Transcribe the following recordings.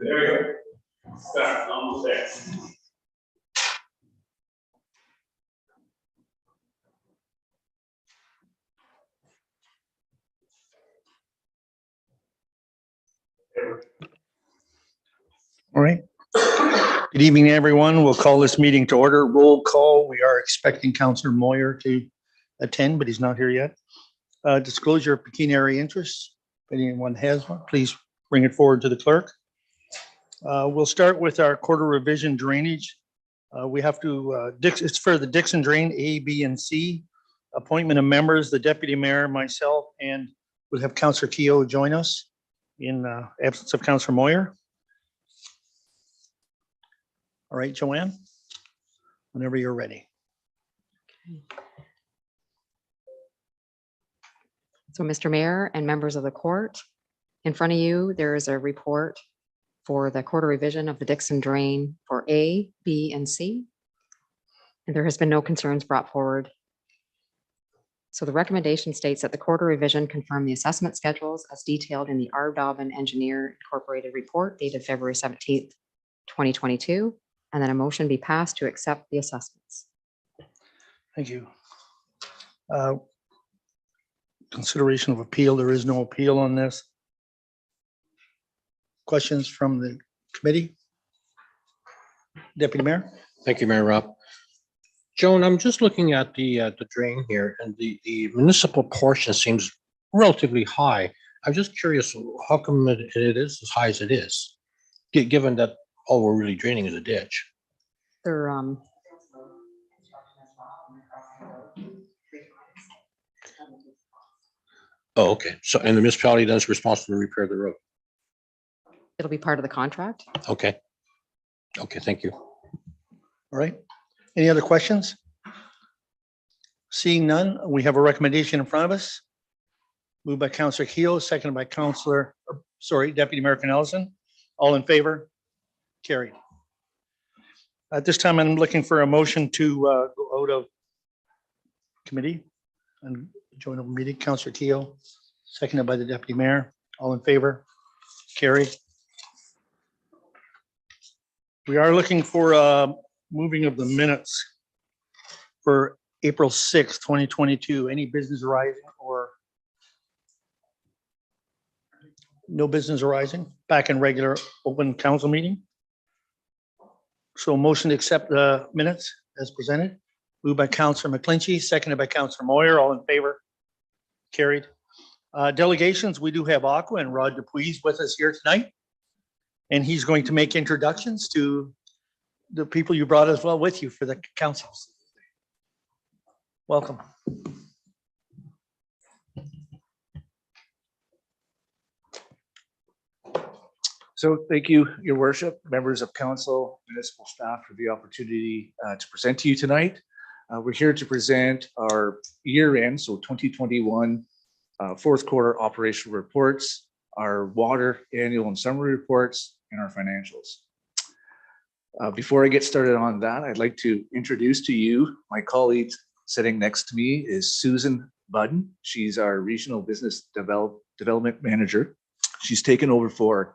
There we go. Start, almost there. All right. Good evening, everyone. We'll call this meeting to order. Roll call. We are expecting Councillor Moyer to attend, but he's not here yet. Disclosure of pecuniary interest. If anyone has one, please bring it forward to the clerk. We'll start with our quarter revision drainage. We have to, it's for the Dixon Drain A, B, and C. Appointment of members, the deputy mayor, myself, and we'll have Councillor Keogh join us in absence of Councillor Moyer. All right, Joanne, whenever you're ready. So, Mr. Mayor and members of the court, in front of you, there is a report for the quarter revision of the Dixon Drain for A, B, and C. And there has been no concerns brought forward. So the recommendation states that the quarter revision confirm the assessment schedules as detailed in the R. Dobbin Engineer Incorporated report dated February 17th, 2022, and then a motion be passed to accept the assessments. Thank you. Consideration of appeal. There is no appeal on this. Questions from the committee? Deputy Mayor? Thank you, Mayor Rob. Joan, I'm just looking at the drain here, and the municipal portion seems relatively high. I'm just curious, how come it is as high as it is, given that all we're really draining is a ditch? They're Oh, okay. So, and the municipality then is responsible to repair the road. it'll be part of the contract. Okay. Okay, thank you. All right. Any other questions? Seeing none, we have a recommendation in front of us. Moved by Councillor Keogh, seconded by Deputy Mayor Ellison. All in favor? Carried. At this time, I'm looking for a motion to go out of committee and join a meeting. Councillor Keogh, seconded by the Deputy Mayor. All in favor? Carried. We are looking for moving of the minutes for April 6th, 2022. Any business arising or no business arising? Back in regular open council meeting. So motion to accept the minutes as presented. Moved by Councillor McClinchy, seconded by Councillor Moyer. All in favor? Carried. Delegations, we do have Aqua and Rod Dupuis with us here tonight. And he's going to make introductions to the people you brought as well with you for the councils. Welcome. So thank you, Your Worship, members of council, municipal staff for the opportunity to present to you tonight. We're here to present our year end, so 2021 fourth quarter operational reports, our water annual and summary reports, and our financials. Before I get started on that, I'd like to introduce to you my colleague sitting next to me is Susan Budden. She's our regional business development manager. She's taken over for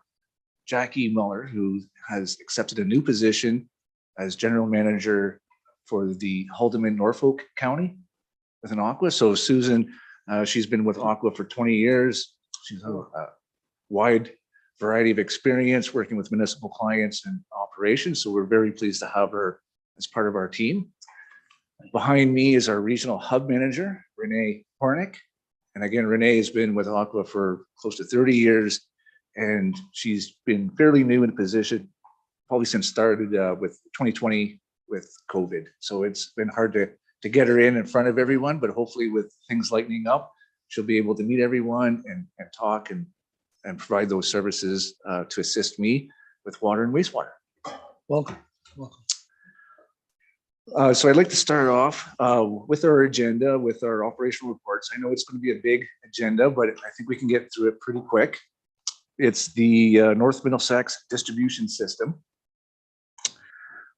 Jackie Muller, who has accepted a new position as general manager for the Haldeman Norfolk County with an Aqua. So Susan, she's been with Aqua for 20 years. She's a wide variety of experience working with municipal clients and operations. So we're very pleased to have her as part of our team. Behind me is our regional hub manager, Renee Kornick. And again, Renee has been with Aqua for close to 30 years. And she's been fairly new in the position, probably since started with 2020 with COVID. So it's been hard to get her in front of everyone, but hopefully with things lightening up, she'll be able to meet everyone and talk and provide those services to assist me with water and wastewater. Welcome. Welcome. So I'd like to start off with our agenda, with our operational reports. I know it's going to be a big agenda, but I think we can get through it pretty quick. It's the North Middlesex distribution system.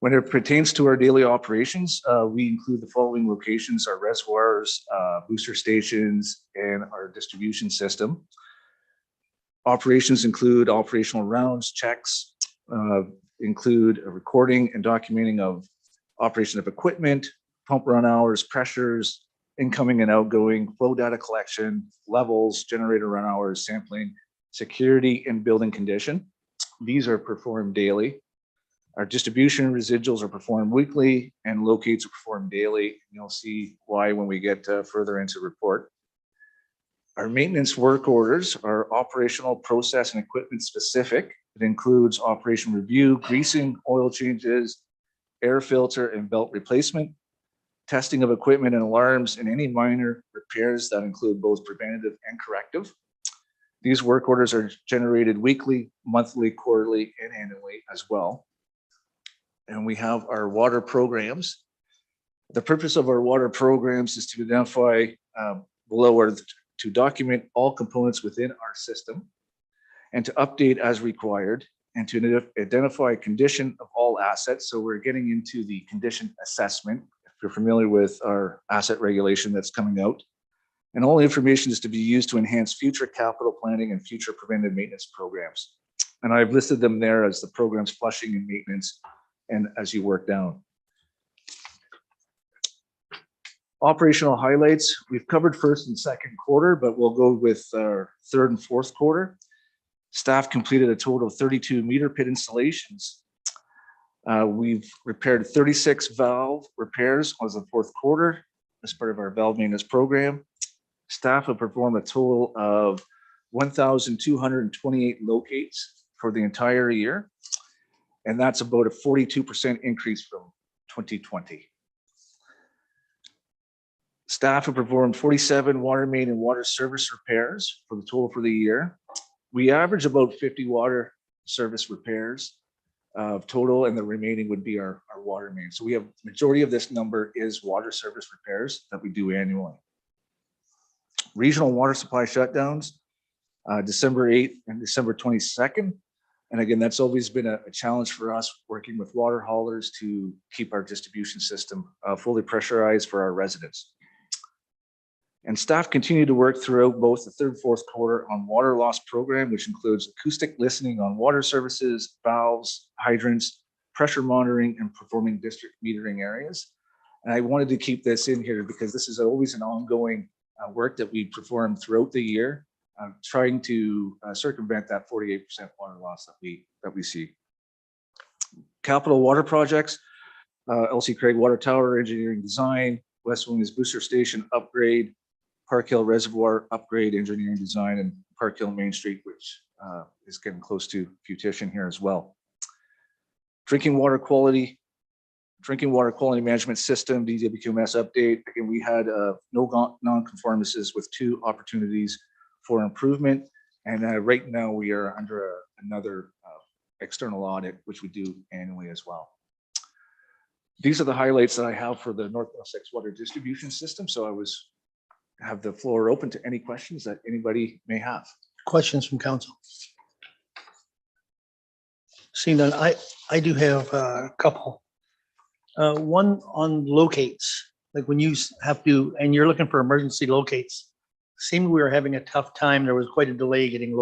When it pertains to our daily operations, we include the following locations: our reservoirs, booster stations, and our distribution system. Operations include operational rounds, checks, include a recording and documenting of operation of equipment, pump run hours, pressures, incoming and outgoing, flow data collection, levels, generator run hours, sampling, security, and building condition. These are performed daily. Our distribution residuals are performed weekly, and locates are performed daily. You'll see why when we get further into report. Our maintenance work orders are operational, process, and equipment specific. It includes operation review, greasing, oil changes, air filter, and belt replacement, testing of equipment and alarms, and any minor repairs that include both preventative and corrective. These work orders are generated weekly, monthly, quarterly, and annually as well. And we have our water programs. The purpose of our water programs is to identify to document all components within our system and to update as required and to identify condition of all assets. So we're getting into the condition assessment. If you're familiar with our asset regulation that's coming out, and all information is to be used to enhance future capital planning and future preventive maintenance programs. And I've listed them there as the programs flushing and maintenance, and as you work down. Operational highlights, we've covered first and second quarter, but we'll go with our third and fourth quarter. Staff completed a total of 32 meter pit installations. We've repaired 36 valve repairs as the fourth quarter as part of our valve maintenance program. Staff have performed a total of 1,228 locates for the entire year. And that's about a 42% increase from 2020. Staff have performed 47 water main and water service repairs for the total for the year. We average about 50 water service repairs total, and the remaining would be our water main. So we have majority of this number is water service repairs that we do annually. Regional water supply shutdowns, December 8th and December 22nd. And again, that's always been a challenge for us working with water haulers to keep our distribution system fully pressurized for our residents. And staff continue to work throughout both the third and fourth quarter on water loss program, which includes acoustic listening on water services, valves, hydrants, pressure monitoring, and performing district metering areas. And I wanted to keep this in here because this is always an ongoing work that we perform throughout the year, trying to circumvent that 48% water loss that we see. Capital water projects, LC Craig Water Tower engineering design, West Williams Booster Station upgrade, Park Hill Reservoir upgrade engineering design, and Park Hill Main Street, which is getting close to fruition here as well. Drinking water quality management system, DWQMS update. Again, we had no non-conformances with 2 opportunities for improvement. And right now we are under another external audit, which we do annually as well. These are the highlights that I have for the North Middlesex water distribution system. So I have the floor open to any questions that anybody may have. Questions from council? Seeing that, I do have a couple. One on locates, like when you have to, and you're looking for emergency locates, seemed we were having a tough time. There was quite a delay getting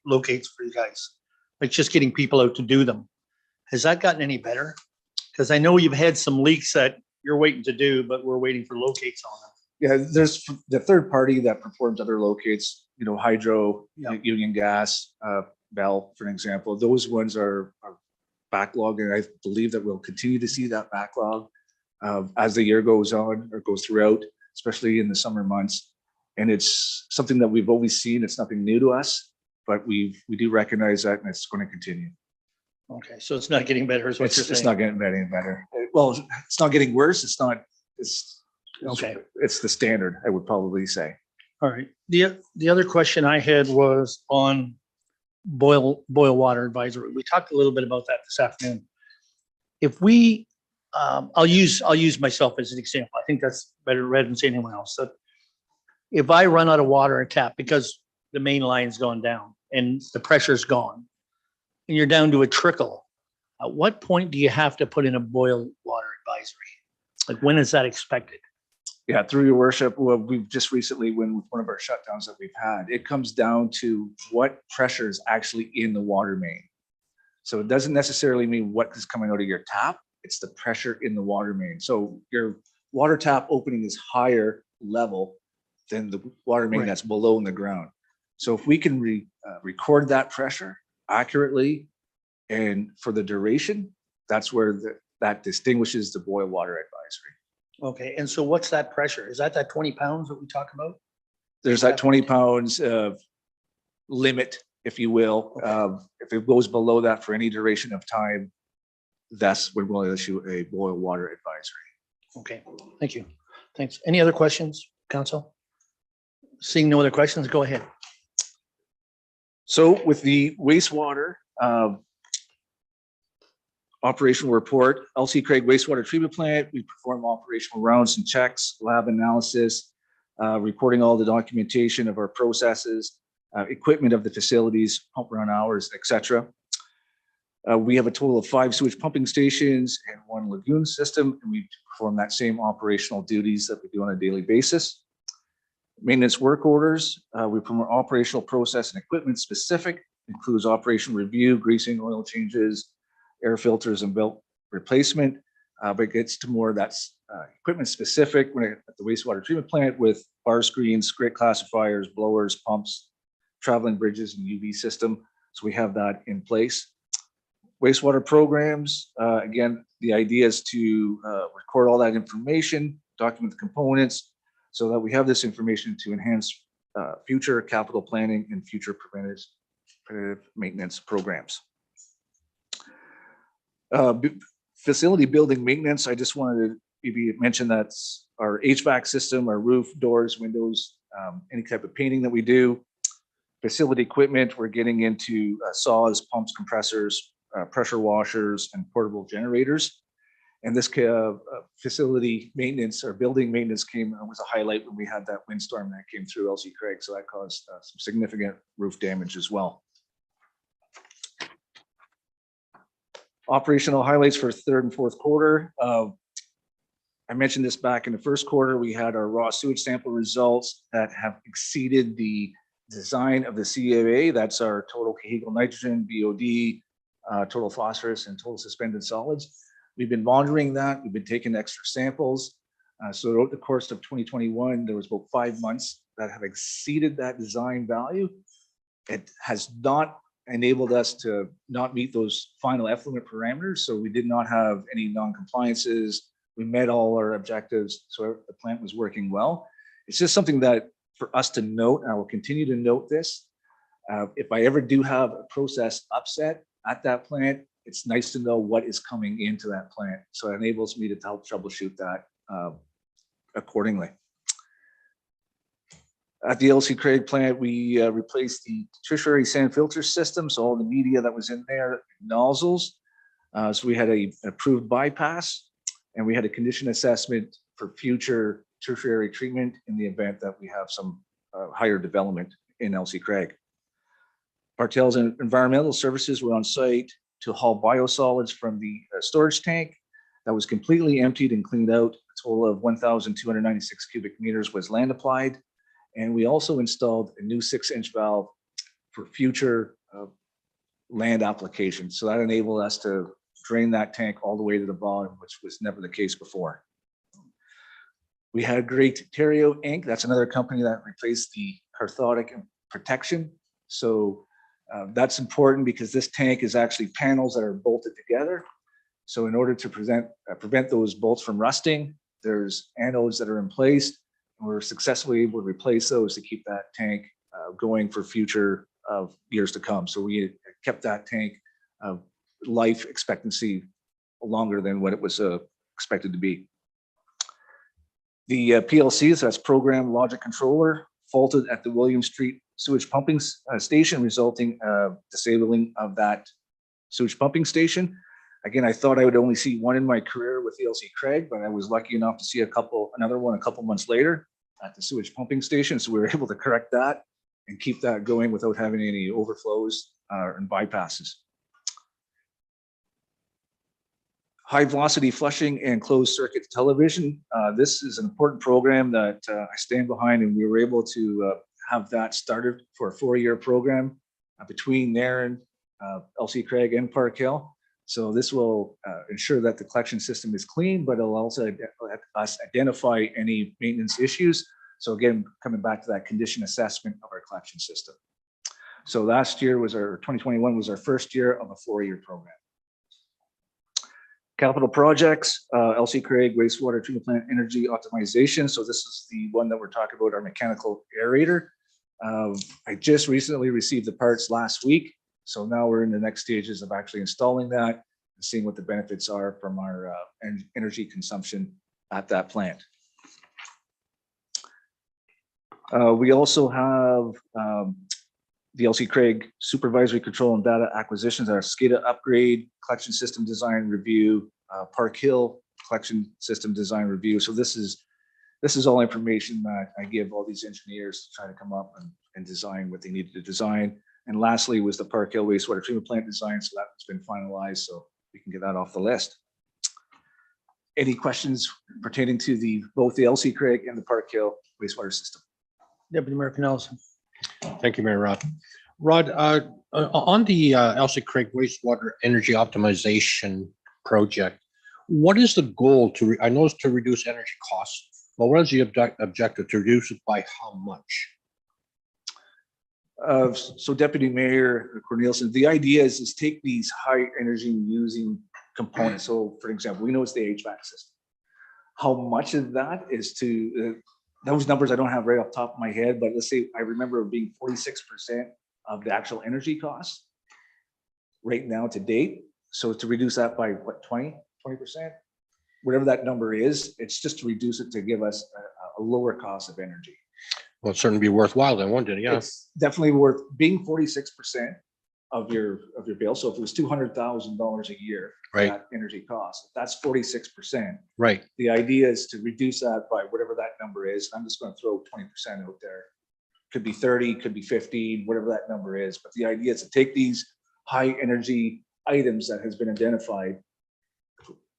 locates for you guys, like just getting people out to do them. Has that gotten any better? Because I know you've had some leaks that you're waiting to do, but we're waiting for locates on them. Yeah, there's the third party that performs other locates, hydro, Union Gas, Bell, for example. Those ones are backlogged, and I believe that we'll continue to see that backlog as the year goes on or goes throughout, especially in the summer months. And it's something that we've always seen. It's nothing new to us, but we do recognize that, and it's going to continue. Okay, so it's not getting better, is what you're saying? It's not getting any better. Well, it's not getting worse. Okay. It's the standard, I would probably say. All right. The other question I had was on boil water advisory. We talked a little bit about that this afternoon. If we, I'll use myself as an example. I think that's better rather than say anyone else. So if I run out of water in a tap because the main line's gone down and the pressure's gone, and you're down to a trickle, at what point do you have to put in a boil water advisory? Like, when is that expected? Yeah, through your worship, well, we've just recently, when one of our shutdowns that we've had, it comes down to what pressure is actually in the water main. So it doesn't necessarily mean what is coming out of your tap. It's the pressure in the water main. So your water tap opening is higher level than the water main Right. that's below in the ground. So if we can record that pressure accurately and for the duration, that's where that distinguishes the boil water advisory. Okay, and so what's that pressure? Is that 20 pounds that we talk about? There's that 20 pounds of limit, if you will. Okay. If it goes below that for any duration of time, that's when we'll issue a boil water advisory. Okay, thank you. Thanks. Any other questions, council? Seeing no other questions, go ahead. So with the wastewater operational report, LC Craig Wastewater Treatment Plant, we perform operational rounds and checks, lab analysis, recording all the documentation of our processes, equipment of the facilities, pump run hours, etc. We have a total of 5 sewage pumping stations and 1 lagoon system, and we perform that same operational duties that we do on a daily basis. Maintenance work orders, we perform operational process and equipment specific, includes operational review, greasing, oil changes, air filters, and belt replacement. But it gets to more that's equipment specific when at the wastewater treatment plant with bar screens, grit classifiers, blowers, pumps, traveling bridges, and UV system. So we have that in place. Wastewater programs, again, the idea is to record all that information, document the components, so that we have this information to enhance future capital planning and future preventative maintenance programs. Facility building maintenance, I just wanted to maybe mention that's our HVAC system, our roof, doors, windows, any type of painting that we do. Facility equipment, we're getting into saws, pumps, compressors, pressure washers, and portable generators. And this facility maintenance or building maintenance was a highlight when we had that windstorm that came through LC Craig. So that caused some significant roof damage as well. Operational highlights for 3rd and 4th quarter. I mentioned this back in the 1st quarter. We had our raw sewage sample results that have exceeded the design of the CAA. That's our total Cahegel nitrogen, BOD, total phosphorus, and total suspended solids. We've been monitoring that. We've been taking extra samples. So throughout the course of 2021, there was about 5 months that have exceeded that design value. It has not enabled us to not meet those final effluent parameters. So we did not have any non-compliances. We met all our objectives. So the plant was working well. It's just something that for us to note, and I will continue to note this. If I ever do have a process upset at that plant, it's nice to know what is coming into that plant. So it enables me to help troubleshoot that accordingly. At the LC Craig plant, we replaced the tertiary sand filter system. So all the media that was in there, nozzles. So we had a approved bypass, and we had a condition assessment for future tertiary treatment in the event that we have some higher development in LC Craig. Bartels and Environmental Services were on site to haul biosolids from the storage tank that was completely emptied and cleaned out. A total of 1,296 cubic meters was land applied. And we also installed a new 6-inch valve for future land applications. So that enabled us to drain that tank all the way to the bottom, which was never the case before. We had Great Terrio Inc. That's another company that replaced the cathodic protection. So that's important because this tank is actually panels that are bolted together. So in order to prevent those bolts from rusting, there's anodes that are in place. And we're successfully able to replace those to keep that tank going for future years to come. So we kept that tank life expectancy longer than what it was expected to be. The PLCs, that's Program Logic Controller, faulted at the William Street sewage pumping station, resulting disabling of that sewage pumping station. Again, I thought I would only see one in my career with the LC Craig, but I was lucky enough to see another one a couple months later at the sewage pumping station. So we were able to correct that and keep that going without having any overflows and bypasses. High velocity flushing and closed circuit television. This is an important program that I stand behind, and we were able to have that started for a 4-year program. Between there and LC Craig and Park Hill. So this will ensure that the collection system is clean, but it'll also let us identify any maintenance issues. So again, coming back to that condition assessment of our collection system. So last year was 2021 was our first year of a 4-year program. Capital projects, LC Craig wastewater treatment plant energy optimization. So this is the one that we're talking about, our mechanical aerator. I just recently received the parts last week. So now we're in the next stages of actually installing that and seeing what the benefits are from our energy consumption at that plant. We also have the LC Craig supervisory control and data acquisitions, our SCADA upgrade, collection system design review, Park Hill collection system design review. So this is all information that I give all these engineers to try to come up and design what they needed to design. And lastly was the Park Hill wastewater treatment plant design. So that's been finalized, so we can get that off the list. Any questions pertaining to both the LC Craig and the Park Hill wastewater system? Deputy Mayor Pinelson. Thank you, Mayor Rod. Rod, on the LC Craig wastewater energy optimization project, what is the goal to, I know it's to reduce energy costs, but what is the objective to reduce it by how much? So Deputy Mayor Cornelison, the idea is take these high energy using components. So for example, we know it's the HVAC system. How much of that is to, those numbers I don't have right off the top of my head, but let's say I remember it being 46% of the actual energy costs right now to date. So to reduce that by what, 20%? Whatever that number is, it's just to reduce it to give us a lower cost of energy. Well, it'd certainly be worthwhile then, wouldn't it? Yeah. It's definitely worth being 46% of your bill. So if it was $200,000 a year, Right. that energy cost, that's 46%. Right. The idea is to reduce that by whatever that number is. I'm just going to throw 20% out there. Could be 30, could be 15, whatever that number is. But the idea is to take these high energy items that has been identified,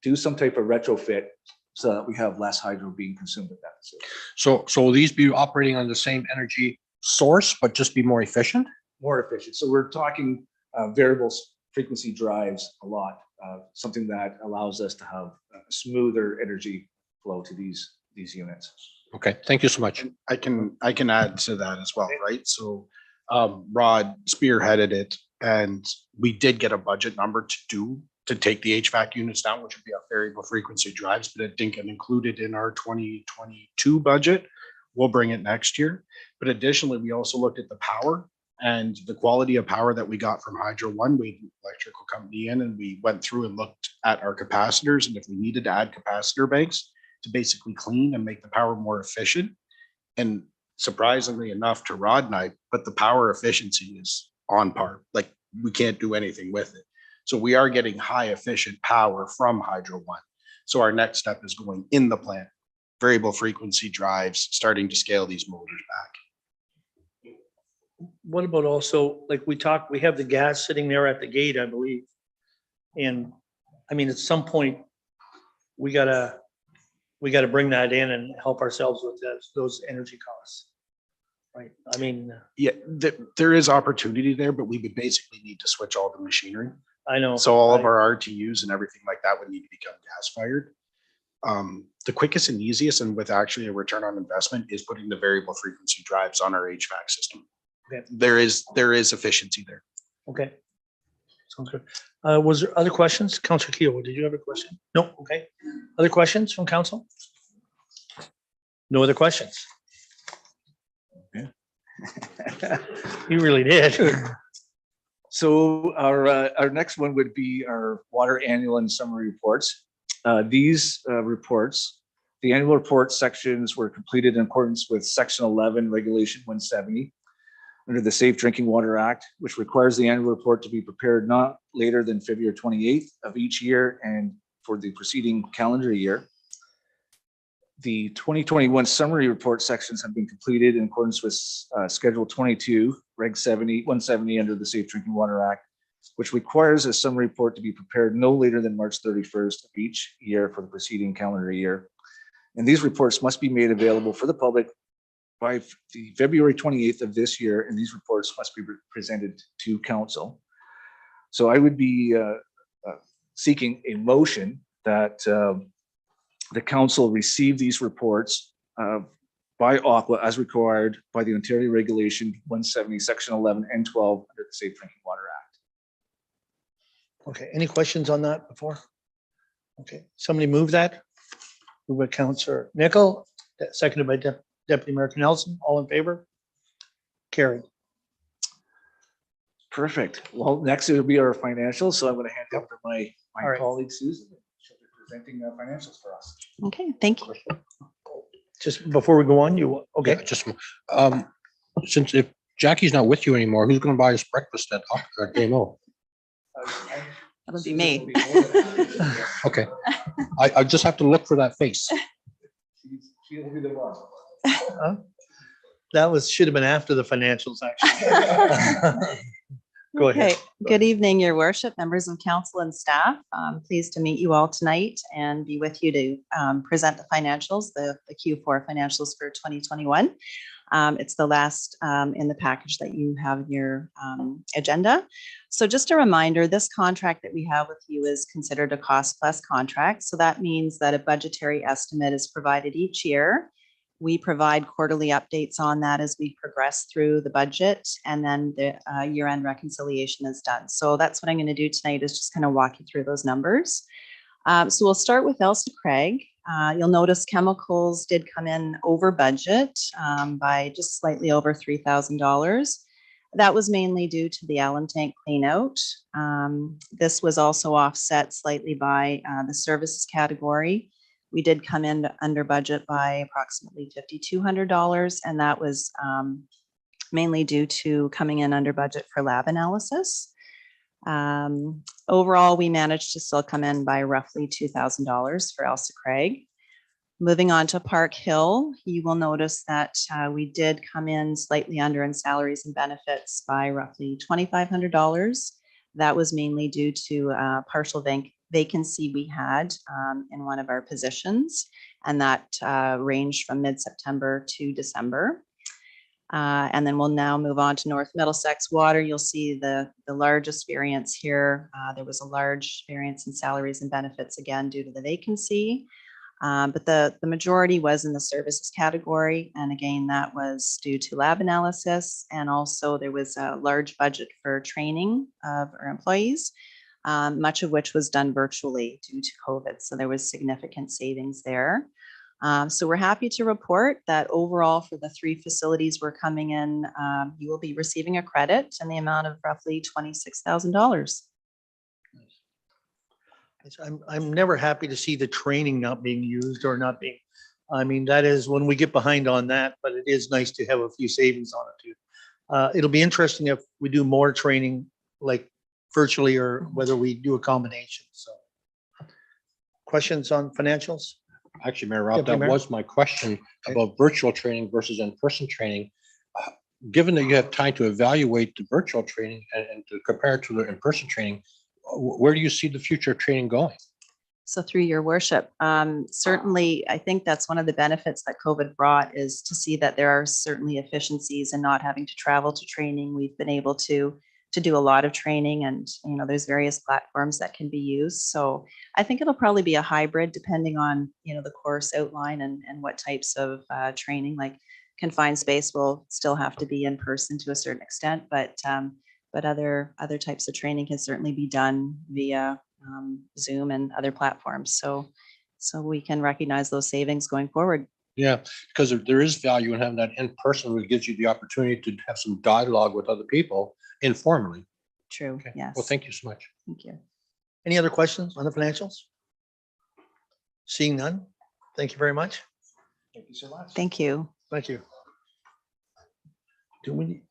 do some type of retrofit so that we have less hydro being consumed at that facility. So will these be operating on the same energy source, but just be more efficient? More efficient. So we're talking variable frequency drives a lot, something that allows us to have a smoother energy flow to these units. Okay, thank you so much. I can add to that as well, right? So Rod spearheaded it, and we did get a budget number to take the HVAC units down, which would be our variable frequency drives, but it didn't get included in our 2022 budget. We'll bring it next year. But additionally, we also looked at the power and the quality of power that we got from Hydro One. We had an electrical company in, and we went through and looked at our capacitors, and if we needed to add capacitor banks to basically clean and make the power more efficient. And surprisingly enough to Rod and I, but the power efficiency is on par. Like, we can't do anything with it. So we are getting high efficient power from Hydro One. So our next step is going in the plant, variable frequency drives, starting to scale these motors back. What about also, like we have the gas sitting there at the gate, I believe. And I mean, at some point, we gotta bring that in and help ourselves with those energy costs. Right, I mean. Yeah, there is opportunity there, but we would basically need to switch all the machinery. I know. So all of our RTUs and everything like that would need to become gas fired. The quickest and easiest, and with actually a return on investment, is putting the variable frequency drives on our HVAC system. Okay. There is efficiency there. Okay. Sounds good. Was there other questions? Councilor Keel, did you have a question? No, okay. Other questions from council? No other questions? Okay. You really did. So our next one would be our water annual and summary reports. These reports, the annual report sections were completed in accordance with Section 11, Regulation 170 under the Safe Drinking Water Act, which requires the annual report to be prepared not later than February 28th of each year and for the preceding calendar year. The 2021 summary report sections have been completed in accordance with Schedule 22, Reg 170 under the Safe Drinking Water Act, which requires a summary report to be prepared no later than March 31st of each year for the preceding calendar year. And these reports must be made available for the public by the February 28th of this year, and these reports must be presented to council. So I would be seeking a motion that the council receive these reports by Aqua as required by the Ontario Regulation 170, Section 11 and 12 under the Safe Drinking Water Act. Okay, any questions on that before? Okay, somebody move that. Move by Councillor Nickel, seconded by Deputy Mayor Nelson. All in favor? Carried. Perfect. Well, next it will be our financials. So I'm going to hand it over to my All right. colleague Susan. She'll be presenting financials for us. Okay, thank you. Just before we go on, you, Yeah, okay? just, since if Jackie's not with you anymore, who's gonna buy us breakfast at Damo? That'll be me. Okay, I just have to look for that face. She'll be the one. That was, should have been after the financials, actually. Go ahead. Okay, good evening, your worship, members of council and staff. I'm pleased to meet you all tonight and be with you to present the financials, the Q4 financials for 2021. It's the last in the package that you have in your agenda. So just a reminder, this contract that we have with you is considered a cost plus contract. So that means that a budgetary estimate is provided each year. We provide quarterly updates on that as we progress through the budget, and then the year-end reconciliation is done. So that's what I'm going to do tonight, is just kind of walk you through those numbers. So we'll start with Elsa Craig. You'll notice chemicals did come in over budget by just slightly over $3,000. That was mainly due to the Allen tank cleanout. This was also offset slightly by the services category. We did come in under budget by approximately $5,200, and that was mainly due to coming in under budget for lab analysis. Overall, we managed to still come in by roughly $2,000 for Elsa Craig. Moving on to Park Hill, you will notice that we did come in slightly under in salaries and benefits by roughly $2,500. That was mainly due to partial vacancy we had in one of our positions, and that ranged from mid-September to December. And then we'll now move on to North Middlesex Water. You'll see the largest variance here. There was a large variance in salaries and benefits, again, due to the vacancy. But the majority was in the services category. And again, that was due to lab analysis. And also there was a large budget for training of our employees, much of which was done virtually due to COVID. So there was significant savings there. So we're happy to report that overall for the 3 facilities we're coming in, you will be receiving a credit in the amount of roughly $26,000. I'm never happy to see the training not being used or not being, I mean, that is when we get behind on that, but it is nice to have a few savings on it too. It'll be interesting if we do more training, like virtually, or whether we do a combination. So questions on financials? Actually, Mayor Rob, Deputy that Mayor? was my question about virtual training versus in-person training. Given that you have time to evaluate the virtual training and to compare it to the in-person training, where do you see the future of training going? So through your worship, certainly, I think that's one of the benefits that COVID brought, is to see that there are certainly efficiencies in not having to travel to training. We've been able to do a lot of training, and there's various platforms that can be used. So I think it'll probably be a hybrid depending on the course outline and what types of training. Like confined space will still have to be in person to a certain extent, but other types of training can certainly be done via Zoom and other platforms. So we can recognize those savings going forward. Yeah, because there is value in having that in person, which gives you the opportunity to have some dialogue with other people informally. True. Okay. Yes. Well, thank you so much. Thank you. Any other questions on the financials? Seeing none. Thank you very much. Thank you so much. Thank you. Thank you. Do we?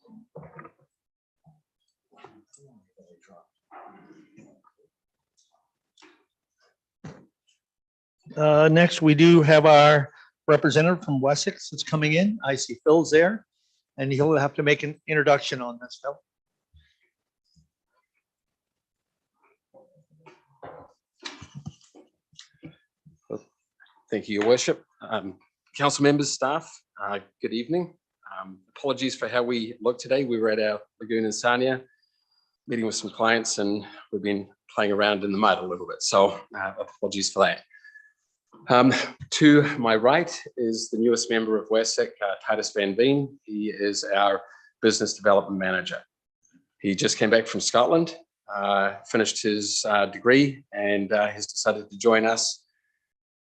Next, we do have our representative from Wessex that's coming in. I see Phil's there, and he'll have to make an introduction on this, Phil. Thank you, Your Worship. Council members, staff, good evening. Apologies for how we look today. We were at our Lagoon in Sarnia. meeting with some clients, and we've been playing around in the mud a little bit. So apologies for that. To my right is the newest member of WASIC, Titus Van Veen. He is our business development manager. He just came back from Scotland, finished his degree, and has decided to join us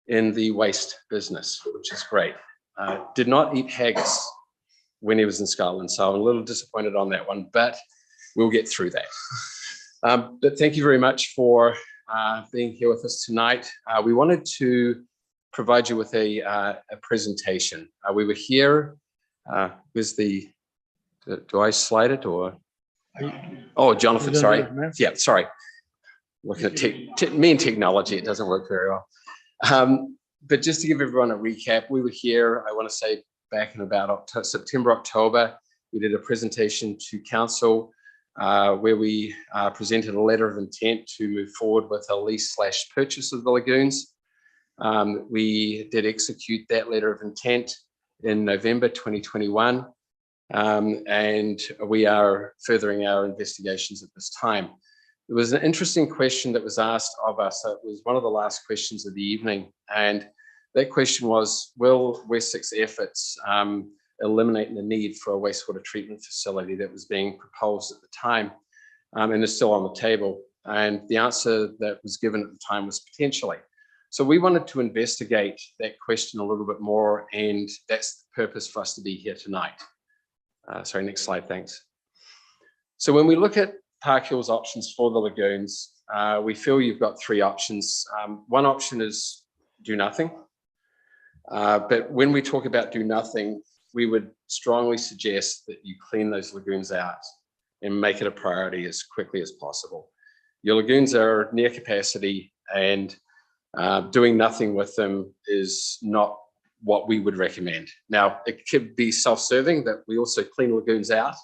in the waste business, which is great. Did not eat haggis when he was in Scotland, so I'm a little disappointed on that one, but we'll get through that. But thank you very much for being here with us tonight. We wanted to provide you with a presentation. We were here, do I slide it or? Oh, Jonathan, sorry. Yeah, sorry. Looking at me and technology, it doesn't work very well. But just to give everyone a recap, we were here, I want to say back in about September, October. We did a presentation to council where we presented a letter of intent to move forward with a lease/purchase of the lagoons. We did execute that letter of intent in November 2021, and we are furthering our investigations at this time. There was an interesting question that was asked of us. It was one of the last questions of the evening, and that question was, will Wessex efforts eliminate the need for a wastewater treatment facility that was being proposed at the time and is still on the table? And the answer that was given at the time was potentially. So we wanted to investigate that question a little bit more, and that's the purpose for us to be here tonight. Sorry, next slide, thanks. So when we look at Park Hill's options for the lagoons, we feel you've got three options. One option is do nothing. But when we talk about do nothing, we would strongly suggest that you clean those lagoons out and make it a priority as quickly as possible. Your lagoons are near capacity, and doing nothing with them is not what we would recommend. Now, it could be self-serving that we also clean lagoons out,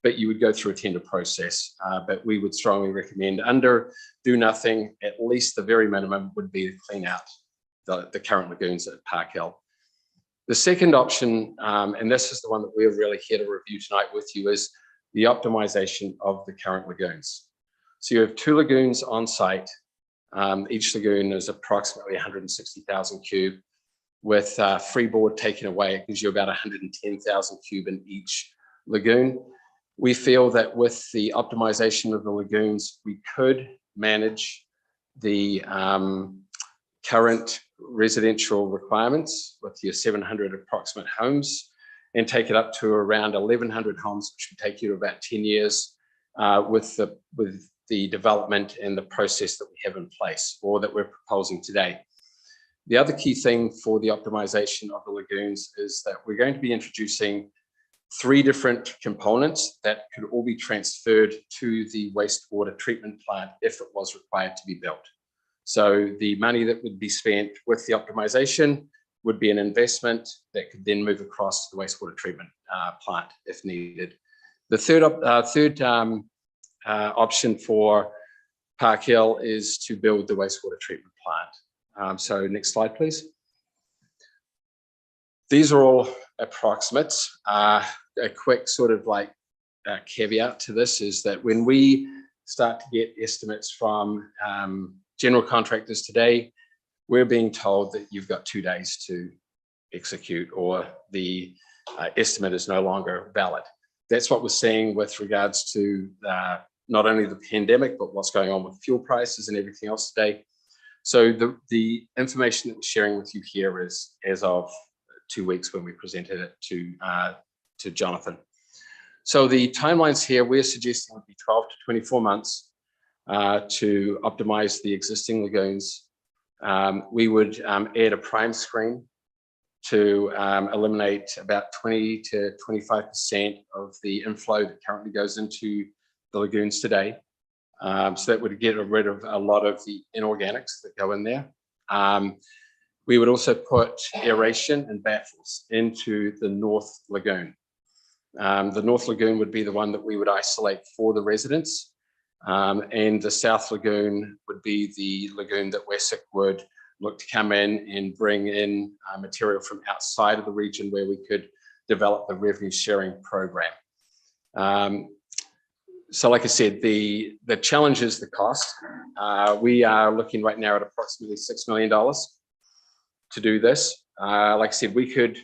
but you would go through a tender process. But we would strongly recommend under do nothing, at least the very minimum would be to clean out the current lagoons at Park Hill. The second option, and this is the one that we're really here to review tonight with you, is the optimization of the current lagoons. So you have two lagoons on site. Each lagoon is approximately 160,000 cube. With freeboard taken away, it gives you about 110,000 cube in each lagoon. We feel that with the optimization of the lagoons, we could manage the current residential requirements with your 700 approximate homes and take it up to around 1,100 homes, which would take you to about 10 years with the development and the process that we have in place or that we're proposing today. The other key thing for the optimization of the lagoons is that we're going to be introducing three different components that could all be transferred to the wastewater treatment plant if it was required to be built. So the money that would be spent with the optimization would be an investment that could then move across to the wastewater treatment plant if needed. The third option for Park Hill is to build the wastewater treatment plant. So next slide, please. These are all approximates. A quick sort of like caveat to this is that when we start to get estimates from general contractors today, we're being told that you've got 2 days to execute or the estimate is no longer valid. That's what we're seeing with regards to not only the pandemic, but what's going on with fuel prices and everything else today. So the information that we're sharing with you here is as of 2 weeks when we presented it to Jonathan. So the timelines here, we're suggesting would be 12 to 24 months to optimize the existing lagoons. We would add a prime screen to eliminate about 20 to 25% of the inflow that currently goes into the lagoons today. So that would get rid of a lot of the inorganics that go in there. We would also put aeration and baffles into the North Lagoon. The North Lagoon would be the one that we would isolate for the residents. And the South Lagoon would be the lagoon that WASIC would look to come in and bring in material from outside of the region where we could develop the revenue sharing program. So like I said, the challenge is the cost. We are looking right now at approximately $6 million to do this. Like I said, we could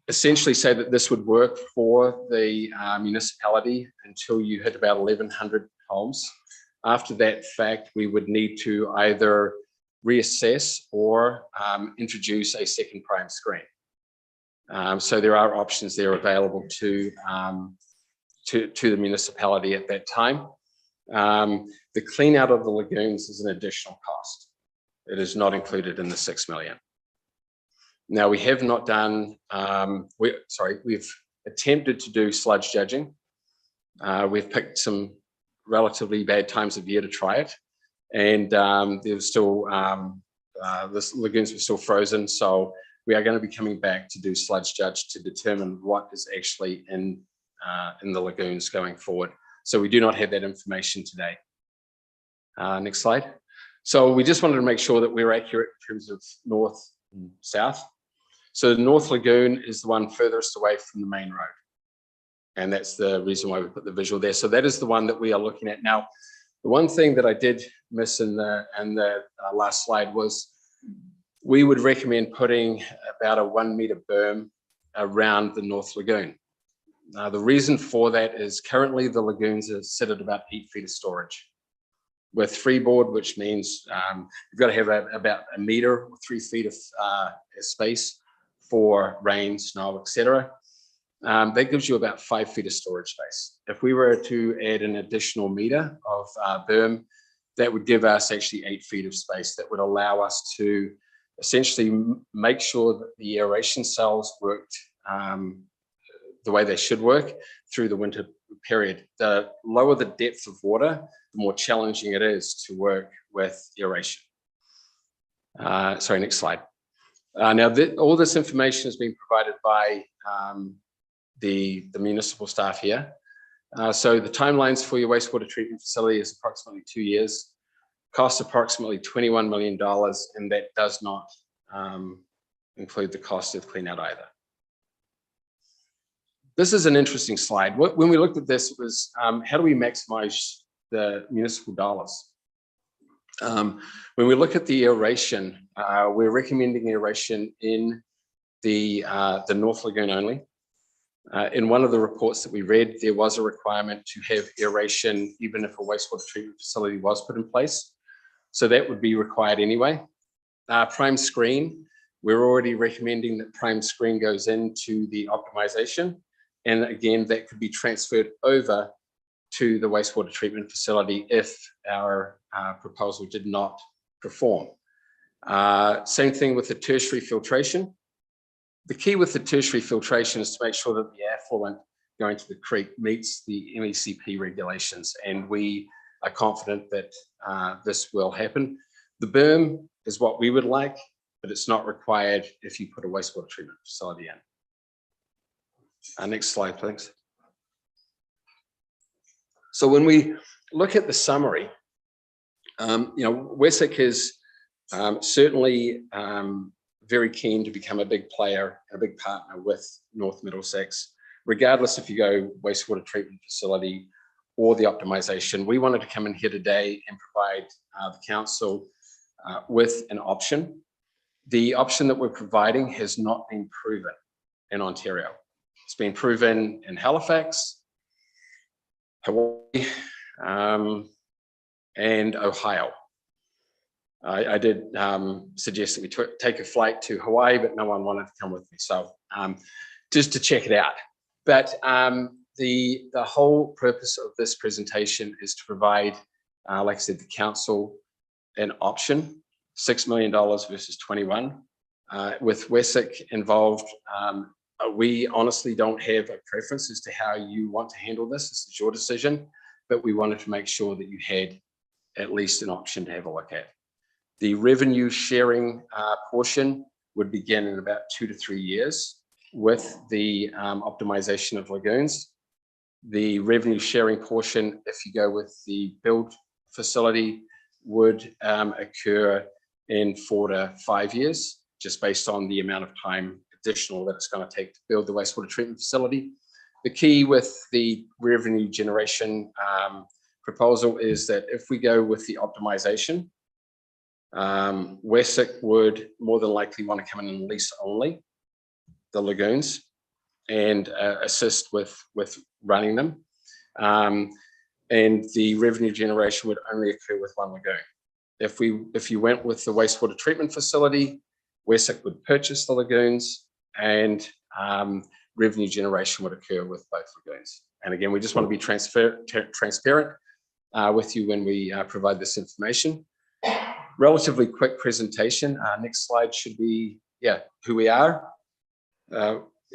essentially say that this would work for the municipality until you hit about 1,100 homes. After that fact, we would need to either reassess or introduce a second prime screen. So there are options there available to the municipality at that time. The clean out of the lagoons is an additional cost. It is not included in the 6 million. Now we have not done, we've attempted to do sludge judging. We've picked some relatively bad times of year to try it. And there was still, the lagoons were still frozen. So we are going to be coming back to do sludge judge to determine what is actually in the lagoons going forward. So we do not have that information today. Next slide. So we just wanted to make sure that we're accurate in terms of north and south. So the North Lagoon is the one furthest away from the main road. And that's the reason why we put the visual there. So that is the one that we are looking at now. The one thing that I did miss in the last slide was we would recommend putting about a 1 meter berm around the North Lagoon. The reason for that is currently the lagoons are sit at about 8 feet of storage. With freeboard, which means you've got to have about a meter or 3 feet of space for rain, snow, etc. That gives you about 5 feet of storage space. If we were to add an additional meter of berm, that would give us actually 8 feet of space that would allow us to essentially make sure that the aeration cells worked the way they should work through the winter period. The lower the depth of water, the more challenging it is to work with aeration. Sorry, next slide. Now, all this information has been provided by the municipal staff here. So the timelines for your wastewater treatment facility is approximately 2 years, costs approximately $21 million, and that does not include the cost of clean out either. This is an interesting slide. When we looked at this, it was how do we maximize the municipal dollars? When we look at the aeration, we're recommending aeration in the North Lagoon only. In one of the reports that we read, there was a requirement to have aeration even if a wastewater treatment facility was put in place. So that would be required anyway. Prime screen, we're already recommending that prime screen goes into the optimization. And again, that could be transferred over to the wastewater treatment facility if our proposal did not perform. Same thing with the tertiary filtration. The key with the tertiary filtration is to make sure that the effluent going to the creek meets the MECP regulations, and we are confident that this will happen. The berm is what we would like, but it's not required if you put a wastewater treatment facility in. Next slide, please. So when we look at the summary, Wessex is certainly very keen to become a big player, a big partner with North Middlesex, regardless if you go wastewater treatment facility or the optimization. We wanted to come in here today and provide the council with an option. The option that we're providing has not been proven in Ontario. It's been proven in Halifax, Hawaii, and Ohio. I did suggest that we take a flight to Hawaii, but no one wanted to come with me. So just to check it out. But the whole purpose of this presentation is to provide, like I said, the council an option, $6 million versus 21. With Wessex involved, we honestly don't have a preference as to how you want to handle this. This is your decision, but we wanted to make sure that you had at least an option to have a look at. The revenue sharing portion would begin in about 2 to 3 years with the optimization of lagoons. The revenue sharing portion, if you go with the build facility, would occur in 4 to 5 years, just based on the amount of time additional that it's going to take to build the wastewater treatment facility. The key with the revenue generation proposal is that if we go with the optimization, Wessex would more than likely want to come in and lease only the lagoons and assist with running them. And the revenue generation would only occur with one lagoon. If you went with the wastewater treatment facility, Wessex would purchase the lagoons, and revenue generation would occur with both lagoons. And again, we just want to be transparent with you when we provide this information. Relatively quick presentation. Next slide should be, who we are.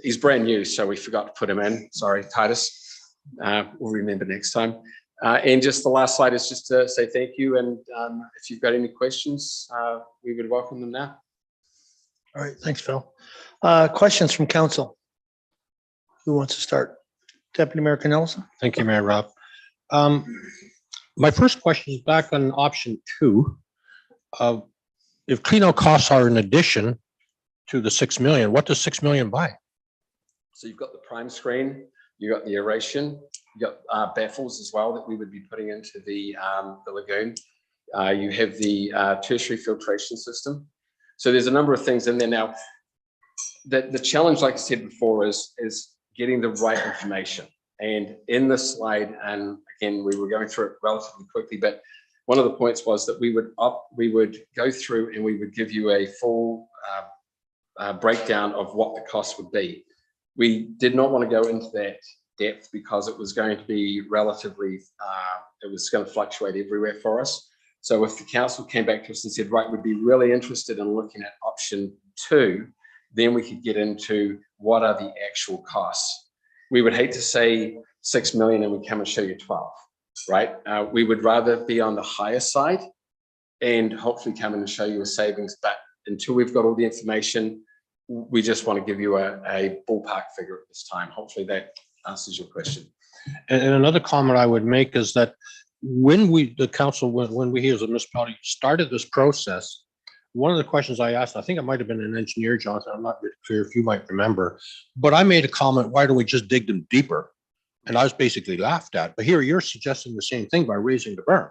He's brand new, so we forgot to put him in. Sorry, Titus. We'll remember next time. And just the last slide is just to say thank you. And if you've got any questions, we would welcome them now. All right, thanks, Phil. Questions from council? Who wants to start? Deputy Mayor Canelson? Thank you, Mayor Rob. My first question is back on option 2. If cleanout costs are in addition to the 6 million, what does 6 million buy? So you've got the prime screen, you got the aeration, you got baffles as well that we would be putting into the lagoon. You have the tertiary filtration system. So there's a number of things in there now. The challenge, like I said before, is getting the right information. And in this slide, and again, we were going through it relatively quickly, but one of the points was that we would go through and we would give you a full breakdown of what the cost would be. We did not want to go into that depth because it was going to be relatively, it was going to fluctuate everywhere for us. So if the council came back to us and said, right, we'd be really interested in looking at option 2, then we could get into what are the actual costs. We would hate to say 6 million and we come and show you 12, right? We would rather be on the higher side and hopefully come in and show you a savings. But until we've got all the information, we just want to give you a ballpark figure at this time. Hopefully that answers your question. And another comment I would make is that when the council, when we here as a municipality started this process, one of the questions I asked, I think it might have been an engineer, Jonathan, I'm not really clear if you might remember, but I made a comment, why don't we just dig them deeper? And I was basically laughed at. But here you're suggesting the same thing by raising the berm.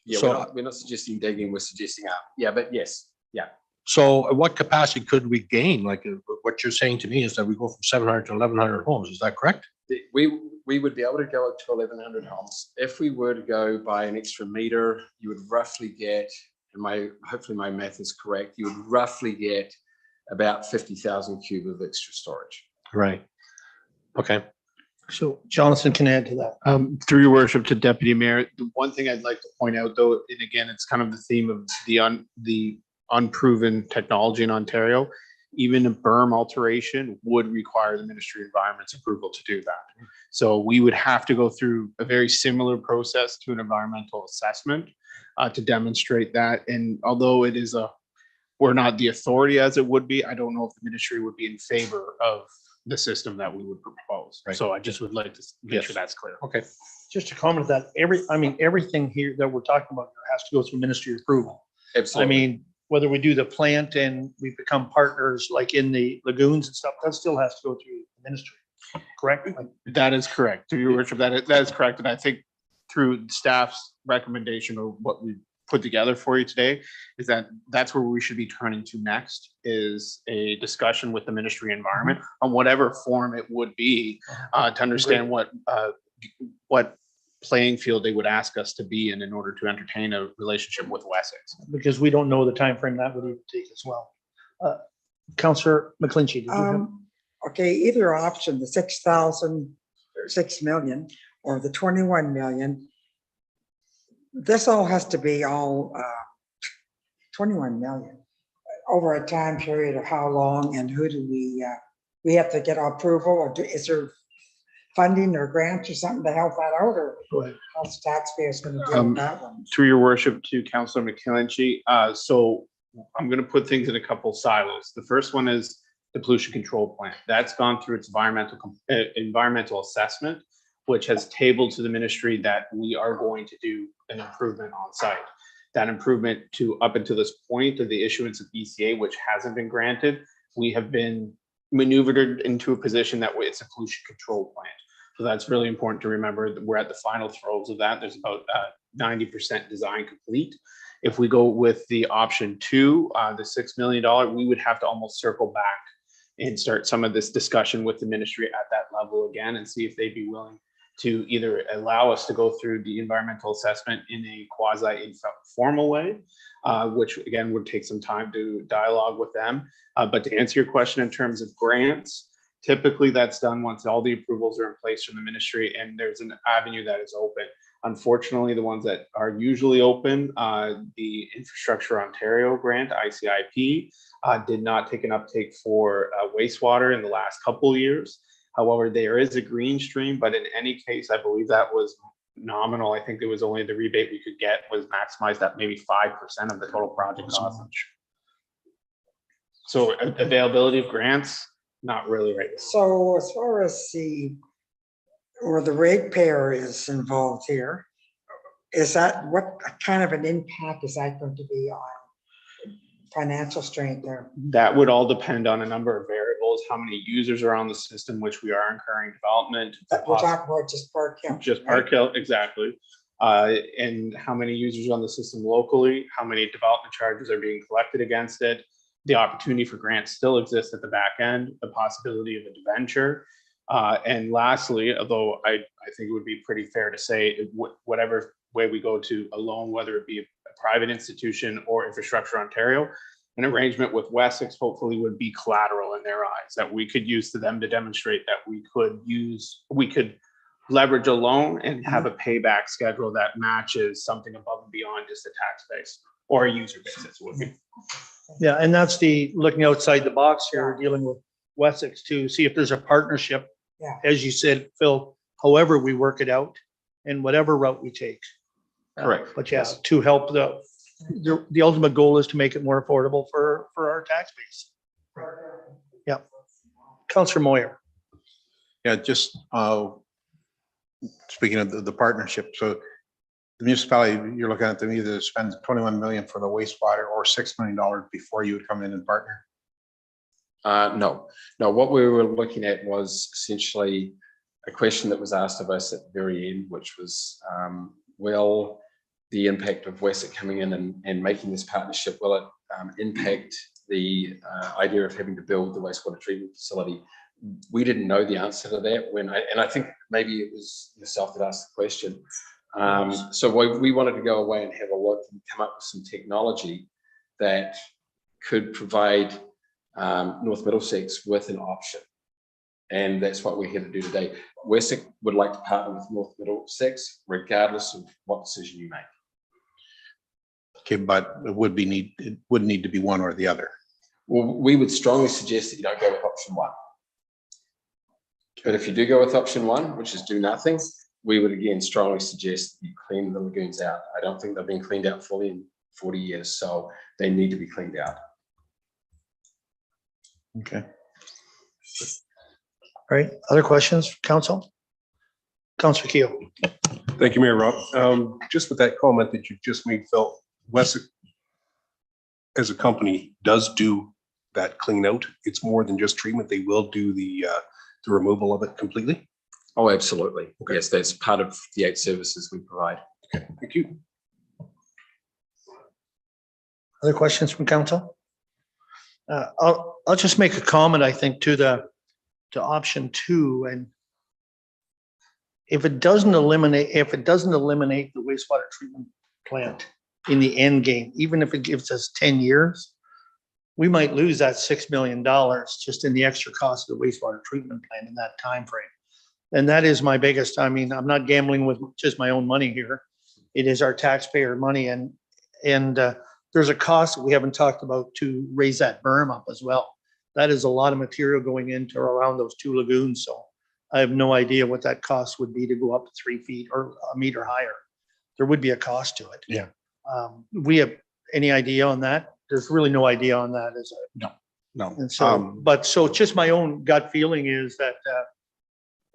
Yeah, So we're not suggesting digging, we're suggesting up. Yeah, but yes, yeah. So what capacity could we gain? Like what you're saying to me is that we go from 700 to 1,100 homes. Is that correct? We would be able to go up to 1,100 homes. If we were to go by an extra meter, you would roughly get, and hopefully my math is correct, you would roughly get about 50,000 cube of extra storage. Right. Okay. So Jonathan can add to that. Through your worship to Deputy Mayor, the one thing I'd like to point out though, and again, it's kind of the theme of the unproven technology in Ontario, even a berm alteration would require the Ministry of Environment's approval to do that. So we would have to go through a very similar process to an environmental assessment to demonstrate that. And although it is we're not the authority as it would be, I don't know if the ministry would be in favor of the system that we would propose. Right. So I just would like to make sure that's clear. Okay. Just to comment that everything here that we're talking about here has to go through ministry approval. Absolutely. I mean, whether we do the plant and we become partners like in the lagoons and stuff, that still has to go through the ministry, correct? That is correct. Through your worship, that is correct. And I think through staff's recommendation or what we put together for you today is that's where we should be turning to next, is a discussion with the Ministry of Environment on whatever form it would be to understand what playing field they would ask us to be in order to entertain a relationship with Wessex. Because we don't know the time frame that would even take as well. Councillor McClinchy, did you have? Okay, either option, the 6,000 or 6 million or the 21 million. This all has to be 21 million over a time period of how long, and who do we have to get approval, or is there funding or grants or something to help that out, or how's the taxpayers going to deal with that one? Through your worship to Councillor McKillenchie. So I'm going to put things in a couple silos. The first one is the pollution control plant. That's gone through its environmental assessment, which has tabled to the ministry that we are going to do an improvement on site. That improvement to up until this point of the issuance of ECA, which hasn't been granted, we have been maneuvered it into a position that way it's a pollution control plant. So that's really important to remember that we're at the final throes of that. There's about 90% design complete. If we go with the option 2, the $6 million, we would have to almost circle back and start some of this discussion with the ministry at that level again and see if they'd be willing to either allow us to go through the environmental assessment in a quasi-informal way, which again would take some time to dialogue with them. But to answer your question in terms of grants, typically that's done once all the approvals are in place from the ministry and there's an avenue that is open. Unfortunately, the ones that are usually open, the Infrastructure Ontario grant, ICIP, did not take an uptake for wastewater in the last couple of years. However, there is a green stream, but in any case, I believe that was nominal. I think it was only the rebate we could get was maximized at maybe 5% of the total project cost. So availability of grants, not really right now. So as far as the ratepayer is involved here, is that, what kind of an impact is that going to be on financial strength there? That would all depend on a number of variables, how many users are on the system, which we are incurring development. We're talking about just Park Hill. Just Park Hill, exactly. And how many users are on the system locally, how many development charges are being collected against it. The opportunity for grants still exists at the back end, the possibility of a debenture. And lastly, although I think it would be pretty fair to say whatever way we go to a loan, whether it be a private institution or Infrastructure Ontario, an arrangement with Wessex hopefully would be collateral in their eyes that we could use to them to demonstrate that we could leverage a loan and have a payback schedule that matches something above and beyond just a tax base or a user basis would be. Yeah, and that's the looking outside the box here, dealing with Wessex to see if there's a partnership. Yeah. As you said, Phil, however we work it out and whatever route we take. Correct. But yeah, to help the ultimate goal is to make it more affordable for our tax base. Yeah. Councillor Moyer. Yeah, just speaking of the partnership, so the municipality, you're looking at them either spend 21 million for the wastewater or $6 million before you would come in and partner? No, what we were looking at was essentially a question that was asked of us at the very end, which was, will the impact of Wessex coming in and making this partnership, will it impact the idea of having to build the wastewater treatment facility? We didn't know the answer to that and I think maybe it was yourself that asked the question. So we wanted to go away and have a look and come up with some technology that could provide North Middlesex with an option. And that's what we're here to do today. Wessex would like to partner with North Middlesex, regardless of what decision you make. Okay, but it would need to be one or the other. Well, we would strongly suggest that you don't go with option 1. But if you do go with option 1, which is do nothing, we would again strongly suggest that you clean the lagoons out. I don't think they've been cleaned out fully in 40 years, so they need to be cleaned out. Okay. All right, other questions, council? Councillor Keel. Thank you, Mayor Rob. Just with that comment that you just made, Phil, Wessex as a company does do that clean out. It's more than just treatment. They will do the removal of it completely. Oh, absolutely. Okay. Yes, that's part of the 8 services we provide. Okay, thank you. Other questions from council? I'll just make a comment, I think, to option 2, and if it doesn't eliminate the wastewater treatment plant in the end game, even if it gives us 10 years, we might lose that $6 million just in the extra cost of the wastewater treatment plant in that time frame. And that is my biggest, I mean, I'm not gambling with just my own money here. It is our taxpayer money, and there's a cost that we haven't talked about to raise that berm up as well. That is a lot of material going into around those 2 lagoons. So I have no idea what that cost would be to go up 3 feet or a meter higher. There would be a cost to it. Yeah. We have any idea on that? There's really no idea on that, is it? No. And so, so just my own gut feeling is that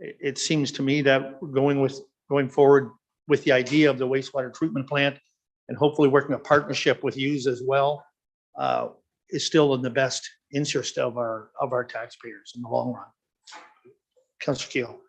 it seems to me that going forward with the idea of the wastewater treatment plant and hopefully working a partnership with yous as well, is still in the best interest of our taxpayers in the long run. Councillor Keel.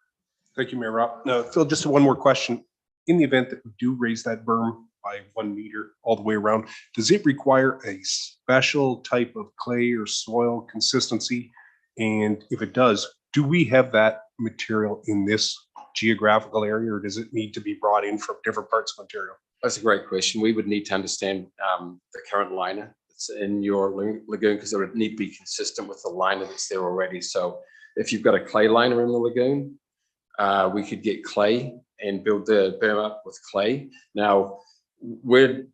Thank you, Mayor Rob. Now, Phil, just one more question. In the event that we do raise that berm by 1 meter all the way around, does it require a special type of clay or soil consistency? And if it does, do we have that material in this geographical area, or does it need to be brought in from different parts of Ontario? That's a great question. We would need to understand the current liner that's in your lagoon, because it would need to be consistent with the liner that's there already. So if you've got a clay liner in the lagoon, we could get clay and build the berm up with clay. Now, we're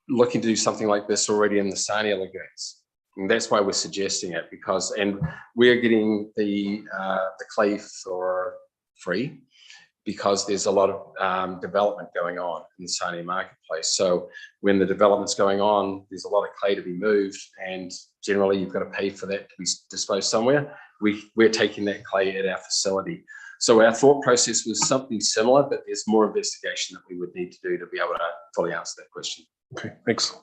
looking to do something like this already in the Sarnia lagoons. And that's why we're suggesting it, because, and we're getting the clay for free, because there's a lot of development going on in the Sarnia marketplace. So when the development's going on, there's a lot of clay to be moved, and generally you've got to pay for that to be disposed somewhere. We're taking that clay at our facility. So our thought process was something similar, but there's more investigation that we would need to do to be able to fully answer that question. Okay, thanks.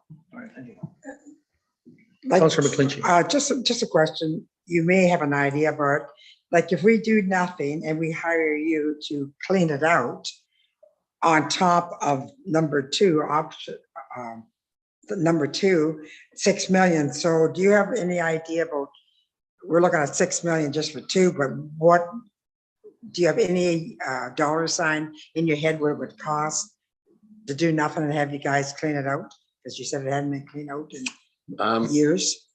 Like, Councillor McClinchy. just a question. You may have an idea about, like, if we do nothing and we hire you to clean it out on top of number two option, the number two, 6 million. So do you have any idea about, we're looking at 6 million just for two, but what, do you have any dollar sign in your head what it would cost to do nothing and have you guys clean it out? Because you said it hadn't been cleaned out in years.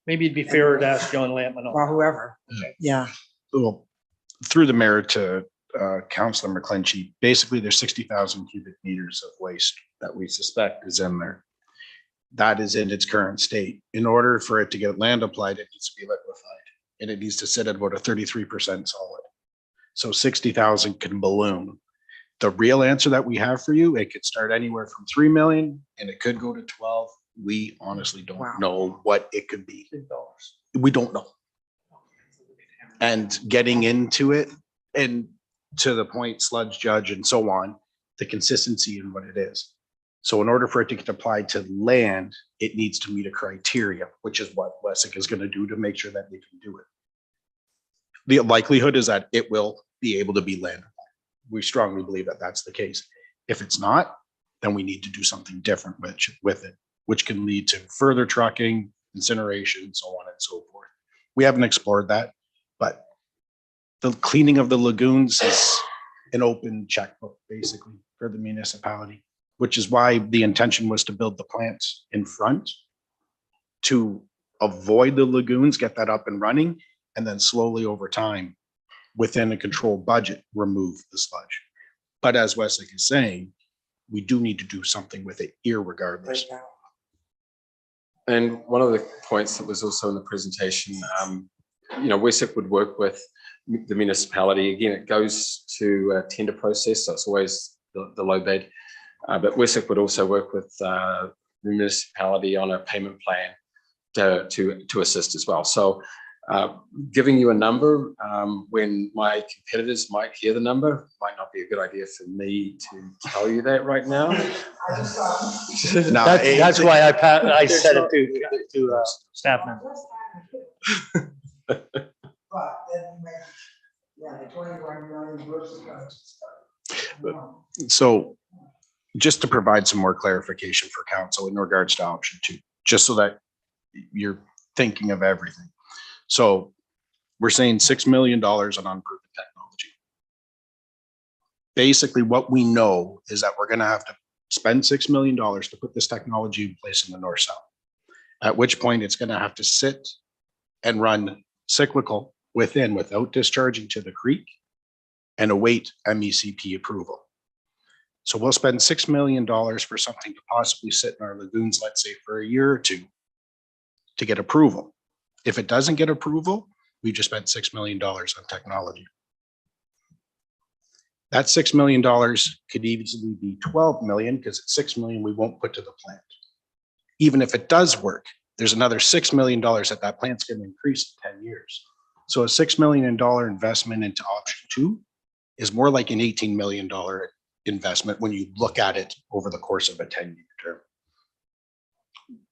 Maybe it'd be fairer to ask John Lampman. Or whoever. Yeah. Well, through the mayor to Councillor McClinchy, basically there's 60,000 cubic meters of waste that we suspect is in there. That is in its current state. In order for it to get land applied, it needs to be liquefied, and it needs to sit at about a 33% solid. So 60,000 can balloon. The real answer that we have for you, it could start anywhere from 3 million and it could go to 12. We honestly don't know what it could be. We don't know. And getting into it, and to the point, sludge judge and so on, the consistency in what it is. So in order for it to get applied to land, it needs to meet a criteria, which is what Wessex is going to do to make sure that they can do it. The likelihood is that it will be able to be land. We strongly believe that that's the case. If it's not, then we need to do something different with it, which can lead to further trucking, incineration, so on and so forth. We haven't explored that, but the cleaning of the lagoons is an open checkbook basically for the municipality, which is why the intention was to build the plants in front to avoid the lagoons, get that up and running, and then slowly over time, within a controlled budget, remove the sludge. But as Wesley is saying, we do need to do something with it irregardless. And one of the points that was also in the presentation, Wessex would work with the municipality. Again, it goes to a tender process, so it's always the low bid. But Wessex would also work with the municipality on a payment plan to assist as well. So giving you a number when my competitors might hear the number might not be a good idea for me to tell you that right now. That's why I said it to staff members. So just to provide some more clarification for council in regards to option two, just so that you're thinking of everything. So we're saying $6 million on unproven technology. Basically, what we know is that we're going to have to spend $6 million to put this technology in place in the north south, at which point it's going to have to sit and run cyclical without discharging to the creek and await MECP approval. So we'll spend $6 million for something to possibly sit in our lagoons, let's say for a year or two, to get approval. If it doesn't get approval, we just spent $6 million on technology. That $6 million could easily be 12 million, because at 6 million, we won't put to the plant. Even if it does work, there's another $6 million that plant's going to increase in 10 years. So a $6 million investment into option two is more like an $18 million investment when you look at it over the course of a 10-year term.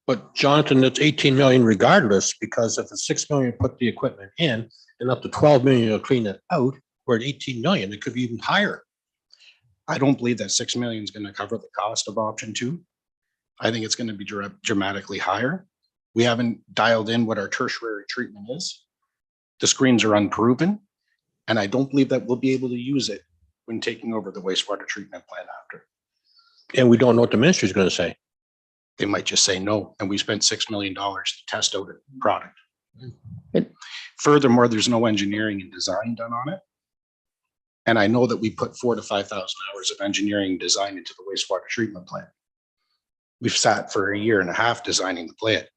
But Jonathan, it's 18 million regardless, because if it's 6 million, put the equipment in and up to 12 million to clean it out, we're at 18 million. It could be even higher. I don't believe that 6 million is going to cover the cost of option two. I think it's going to be dramatically higher. We haven't dialed in what our tertiary treatment is. The screens are unproven, and I don't believe that we'll be able to use it when taking over the wastewater treatment plant after. And we don't know what the ministry is going to say. They might just say no, and we spent $6 million to test out a product. Furthermore, there's no engineering and design done on it. And I know that we put 4,000 to 5,000 hours of engineering design into the wastewater treatment plant. We've sat for a year and a half designing the plant.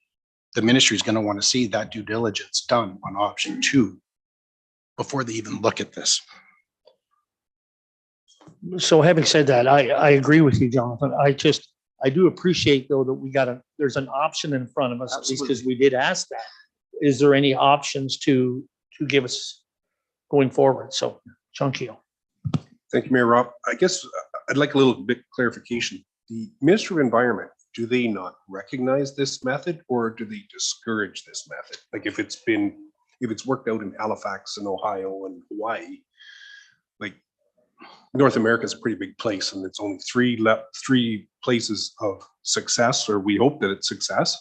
The ministry is going to want to see that due diligence done on option two before they even look at this. So having said that, I agree with you, Jonathan. I do appreciate though that there's an option in front of us, at least because we did ask that. Is there any options to give us going forward? So, John Keel. Thank you, Mayor Rob. I guess I'd like a little bit clarification. The Ministry of Environment, do they not recognize this method, or do they discourage this method? Like if it's worked out in Halifax and Ohio and Hawaii, like North America is a pretty big place, and it's only three places of success, or we hope that it's success.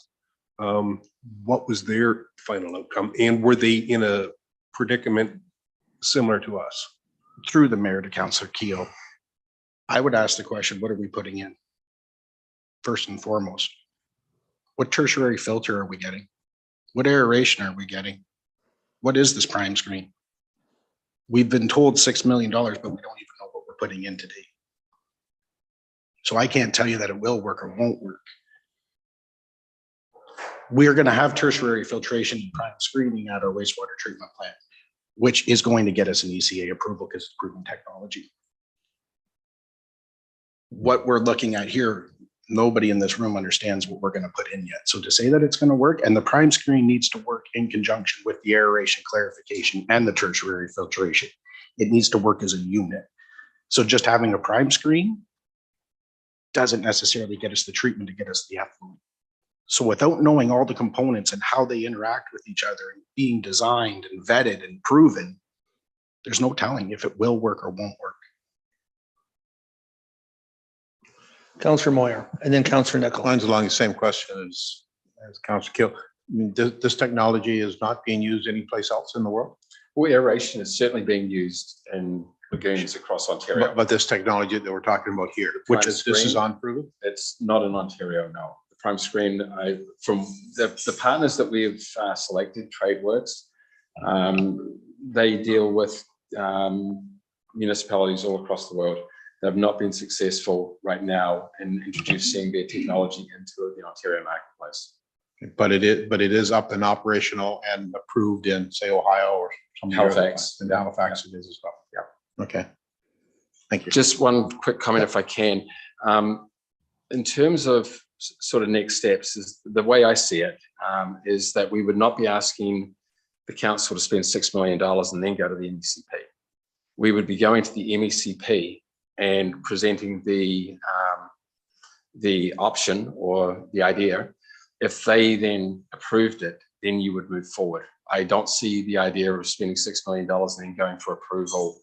What was their final outcome, and were they in a predicament similar to us? Through the mayor to Councillor Keel, I would ask the question, what are we putting in? First and foremost, what tertiary filter are we getting? What aeration are we getting? What is this prime screen? We've been told $6 million, but we don't even know what we're putting in today. So I can't tell you that it will work or won't work. We're going to have tertiary filtration and prime screening at our wastewater treatment plant, which is going to get us an ECA approval because it's proven technology. What we're looking at here, nobody in this room understands what we're going to put in yet. So to say that it's going to work, and the prime screen needs to work in conjunction with the aeration clarification and the tertiary filtration, it needs to work as a unit. So just having a prime screen doesn't necessarily get us the treatment to get us the effluent. So without knowing all the components and how they interact with each other and being designed and vetted and proven, there's no telling if it will work or won't work. Councillor Moyer, and then Councillor Nickel. Mine's along the same question as Councillor Keel. I mean, this technology is not being used anyplace else in the world? Well, aeration is certainly being used in lagoons across Ontario. But this technology that we're talking about here, which is, this is unproven? It's not in Ontario, no. The prime screen, from the partners that we've selected, TradeWorks, they deal with municipalities all across the world. They've not been successful right now in introducing their technology into the Ontario marketplace. But it is up and operational and approved in, say, Ohio or some Halifax. In Halifax it is as well. Yeah. Okay. Thank you. Just one quick comment, if I can. In terms of sort of next steps, is the way I see it, is that we would not be asking the council to spend $6 million and then go to the MECP. We would be going to the MECP and presenting the option or the idea. If they then approved it, then you would move forward. I don't see the idea of spending $6 million and then going for approval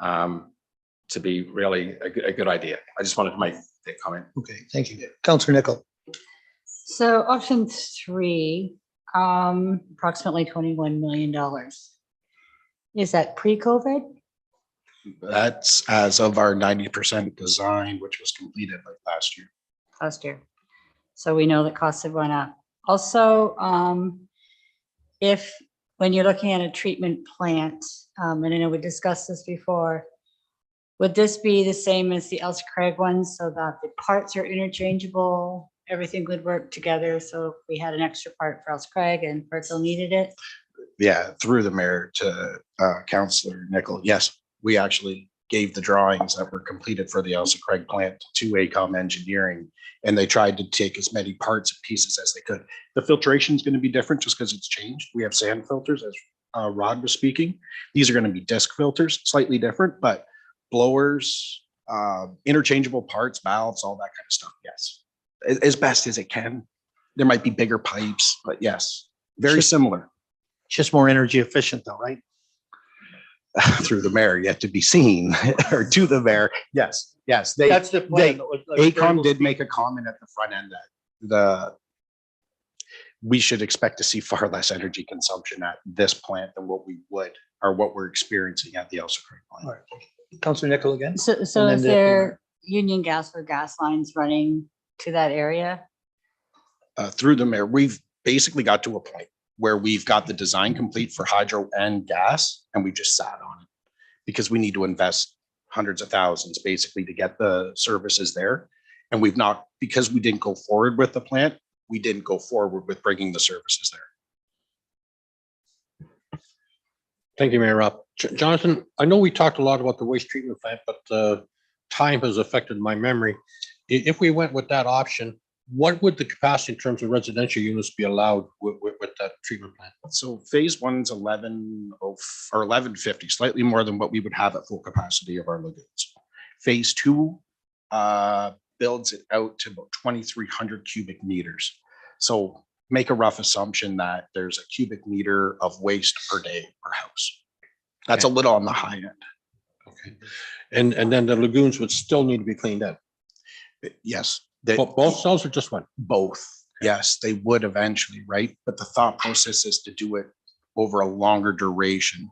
to be really a good idea. I just wanted to make that comment. Okay, thank you. Councillor Nickel. So option 3, approximately $21 million. Is that pre-COVID? That's as of our 90% design, which was completed like last year. Last year. So we know that costs have gone up. Also, if when you're looking at a treatment plant, and I know we discussed this before, would this be the same as the Elsa Craig one so that the parts are interchangeable, everything would work together? So if we had an extra part for Elsa Craig and Berthill needed it? Yeah, through the mayor to Councillor Nickel. Yes, we actually gave the drawings that were completed for the Elsa Craig plant to AECOM Engineering, and they tried to take as many parts and pieces as they could. The filtration is going to be different just because it's changed. We have sand filters, as Rod was speaking. These are going to be disc filters, slightly different, but blowers, interchangeable parts, valves, all that kind of stuff. Yes, as best as it can. There might be bigger pipes, but yes, very similar. Just more energy efficient though, right? Through the mayor, yet to be seen, or to the mayor. Yes, yes. That's the plan. AECOM did make a comment at the front end that we should expect to see far less energy consumption at this plant than what we would, or what we're experiencing at the Elsa Creek All plant. right. Councilor Nickel again. So And is then there Union Gas or gas lines running to that area? Through the mayor, we've basically got to a point where we've got the design complete for hydro and gas, and we just sat on it because we need to invest hundreds of thousands basically to get the services there. And we've not, because we didn't go forward with the plant, we didn't go forward with bringing the services there. Thank you, Mayor Rob. Jonathan, I know we talked a lot about the waste treatment plant, but time has affected my memory. If we went with that option, what would the capacity in terms of residential units be allowed with that treatment plant? So phase one's 1150, slightly more than what we would have at full capacity of our lagoons. Phase two builds it out to about 2,300 cubic meters. So make a rough assumption that there's a cubic meter of waste per day per house. That's a little on the high end. Okay. And then the lagoons would still need to be cleaned up. Yes. Both cells or just one? Both. Yes, they would eventually, right? But the thought process is to do it over a longer duration.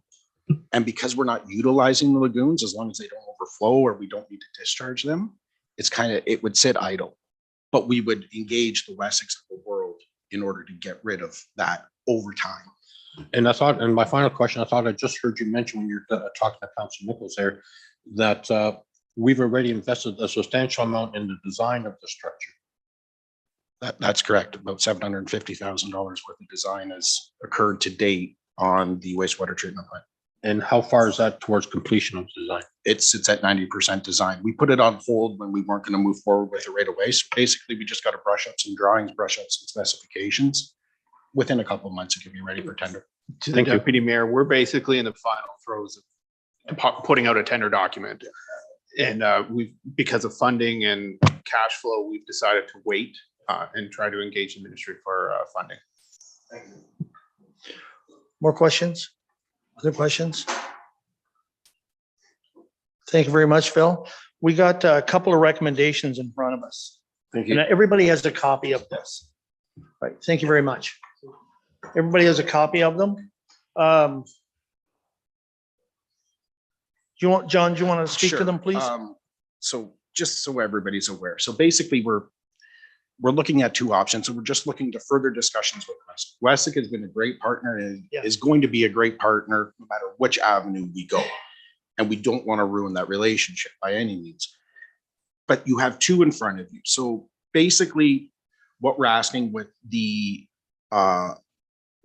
And because we're not utilizing the lagoons, as long as they don't overflow or we don't need to discharge them, it's kind of, it would sit idle. But we would engage the Wessex of the world in order to get rid of that over time. And I thought, and my final question, I thought I just heard you mention when you're talking to Councilor Nichols there, that we've already invested a substantial amount in the design of the structure. That's correct. About $750,000 worth of design has occurred to date on the wastewater treatment plant. And how far is that towards completion of design? It's at 90% design. We put it on hold when we weren't going to move forward with it right away. So basically, we just got to brush up some drawings, brush up some specifications. Within a couple of months, it could be ready for tender. To the Deputy Mayor, we're basically in the final throes of putting out a tender document. And because of funding and cash flow, we've decided to wait and try to engage the ministry for funding. More questions? Other questions? Thank you very much, Phil. We got a couple of recommendations in front of us. Thank And you. everybody has a copy of this. Right, thank you very much. Everybody has a copy of them. Do you want, John, do you want to speak to Sure. them, please? So just so everybody's aware. So basically, we're looking at two options. So we're just looking to further discussions with Wessex. Wessex has been a great partner and is going to be a great partner no matter which avenue we go. And we don't want to ruin that relationship by any means. But you have two in front of you. So basically, what we're asking with the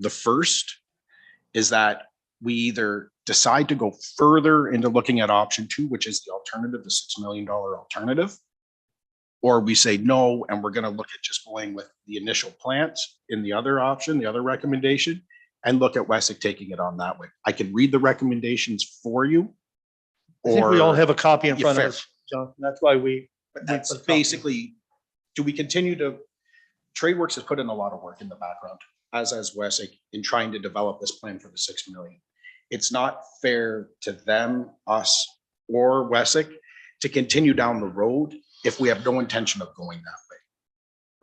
first is that we either decide to go further into looking at option two, which is the alternative, the $6 million alternative, or we say no, and we're going to look at just going with the initial plants in the other option, the other recommendation, and look at Wessex taking it on that way. I can read the recommendations for you. I think we all or- have a copy in Yeah, front of fair. us, John. That's why we. But that's basically, do we continue to, TradeWorks has put in a lot of work in the background, as has Wessex, in trying to develop this plan for the 6 million. It's not fair to them, us, or Wessex to continue down the road if we have no intention of going that way.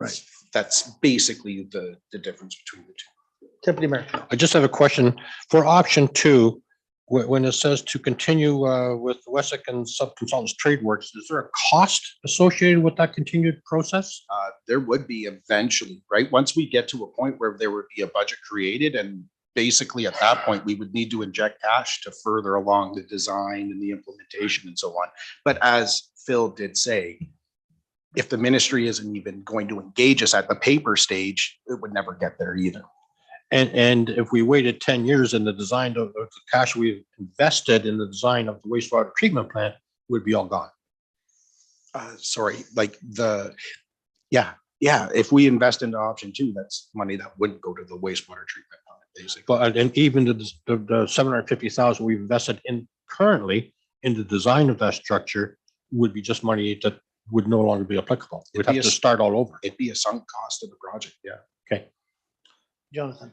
Right. That's basically the difference between the two. Deputy Mayor. I just have a question for option two. When it says to continue with Wessex and subconsultants TradeWorks, is there a cost associated with that continued process? There would be eventually, right? Once we get to a point where there would be a budget created, and basically at that point, we would need to inject cash to further along the design and the implementation and so on. But as Phil did say, if the ministry isn't even going to engage us at the paper stage, it would never get there either. And if we waited 10 years in the design of the cash we've invested in the design of the wastewater treatment plant would be all gone. Sorry, like if we invest into option two, that's money that wouldn't go to the wastewater treatment plant, basically. But and even the 750,000 we've invested in currently in the design of that structure would be just money that would no longer be applicable. We'd It'd be have to a- start all over. It'd be a sunk cost of the project, yeah. Okay. Jonathan.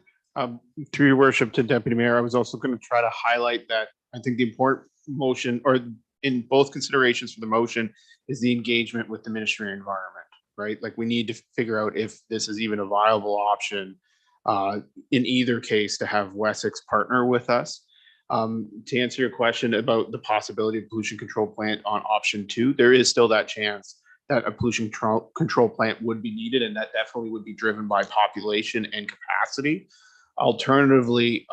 Through your worship to Deputy Mayor, I was also going to try to highlight that I think the important motion, or in both considerations for the motion, is the engagement with the Ministry of Environment, right? Like, we need to figure out if this is even a viable option in either case to have Wessex partner with us. To answer your question about the possibility of pollution control plant on option 2, there is still that chance that a pollution control plant would be needed, and that definitely would be driven by population and capacity. Alternatively,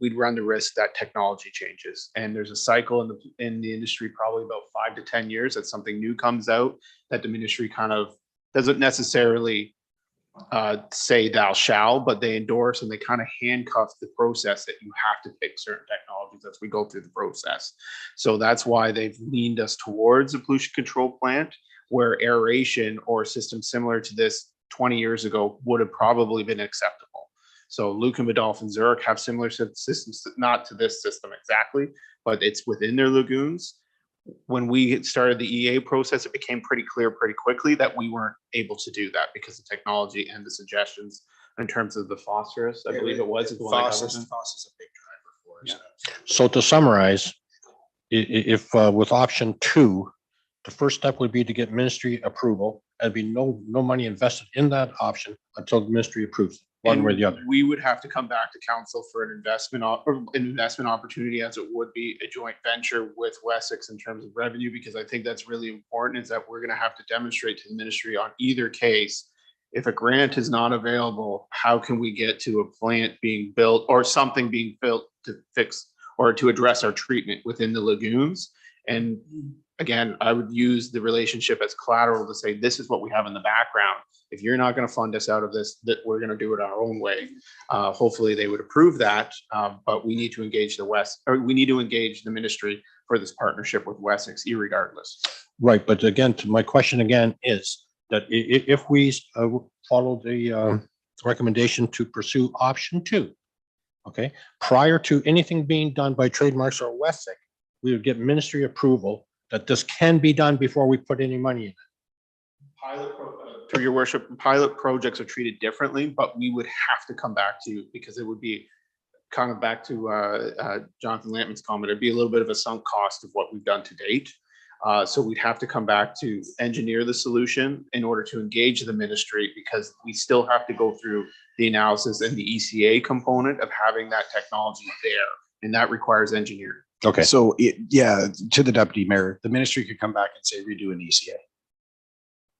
we'd run the risk that technology changes, and there's a cycle in the industry, probably about 5 to 10 years, that something new comes out that the ministry kind of doesn't necessarily say thou shall, but they endorse and they kind of handcuff the process that you have to pick certain technologies as we go through the process. So that's why they've leaned us towards a pollution control plant, where aeration or a system similar to this 20 years ago would have probably been acceptable. So Luke and Medolph and Zurich have similar systems, not to this system exactly, but it's within their lagoons. When we started the EA process, it became pretty clear pretty quickly that we weren't able to do that because of technology and the suggestions in terms of the phosphorus, I believe it was. Phosphorus is a big driver for us. So to summarize, if with option 2, the first step would be to get ministry approval. There'd be no money invested in that option until the ministry approves it, one way or the other. We would have to come back to council for an investment opportunity, as it would be a joint venture with Wessex in terms of revenue, because I think that's really important, is that we're going to have to demonstrate to the ministry on either case, if a grant is not available, how can we get to a plant being built or something being built to fix or to address our treatment within the lagoons. And again, I would use the relationship as collateral to say, this is what we have in the background. If you're not going to fund us out of this, that we're going to do it our own way. Hopefully they would approve that, but we need to engage we need to engage the ministry for this partnership with Wessex, irregardless. Right, but again, to my question again is that if we follow the recommendation to pursue option 2, okay, prior to anything being done by Trademarks or Wessex, we would get ministry approval that this can be done before we put any money in it. Through your worship, pilot projects are treated differently, but we would have to come back to you because it would be kind of back to Jonathan Lampman's comment. It'd be a little bit of a sunk cost of what we've done to date. So we'd have to come back to engineer the solution in order to engage the ministry, because we still have to go through the analysis and the ECA component of having that technology there, and that requires engineering. Okay. So to the deputy mayor, the ministry could come back and say redo an ECA.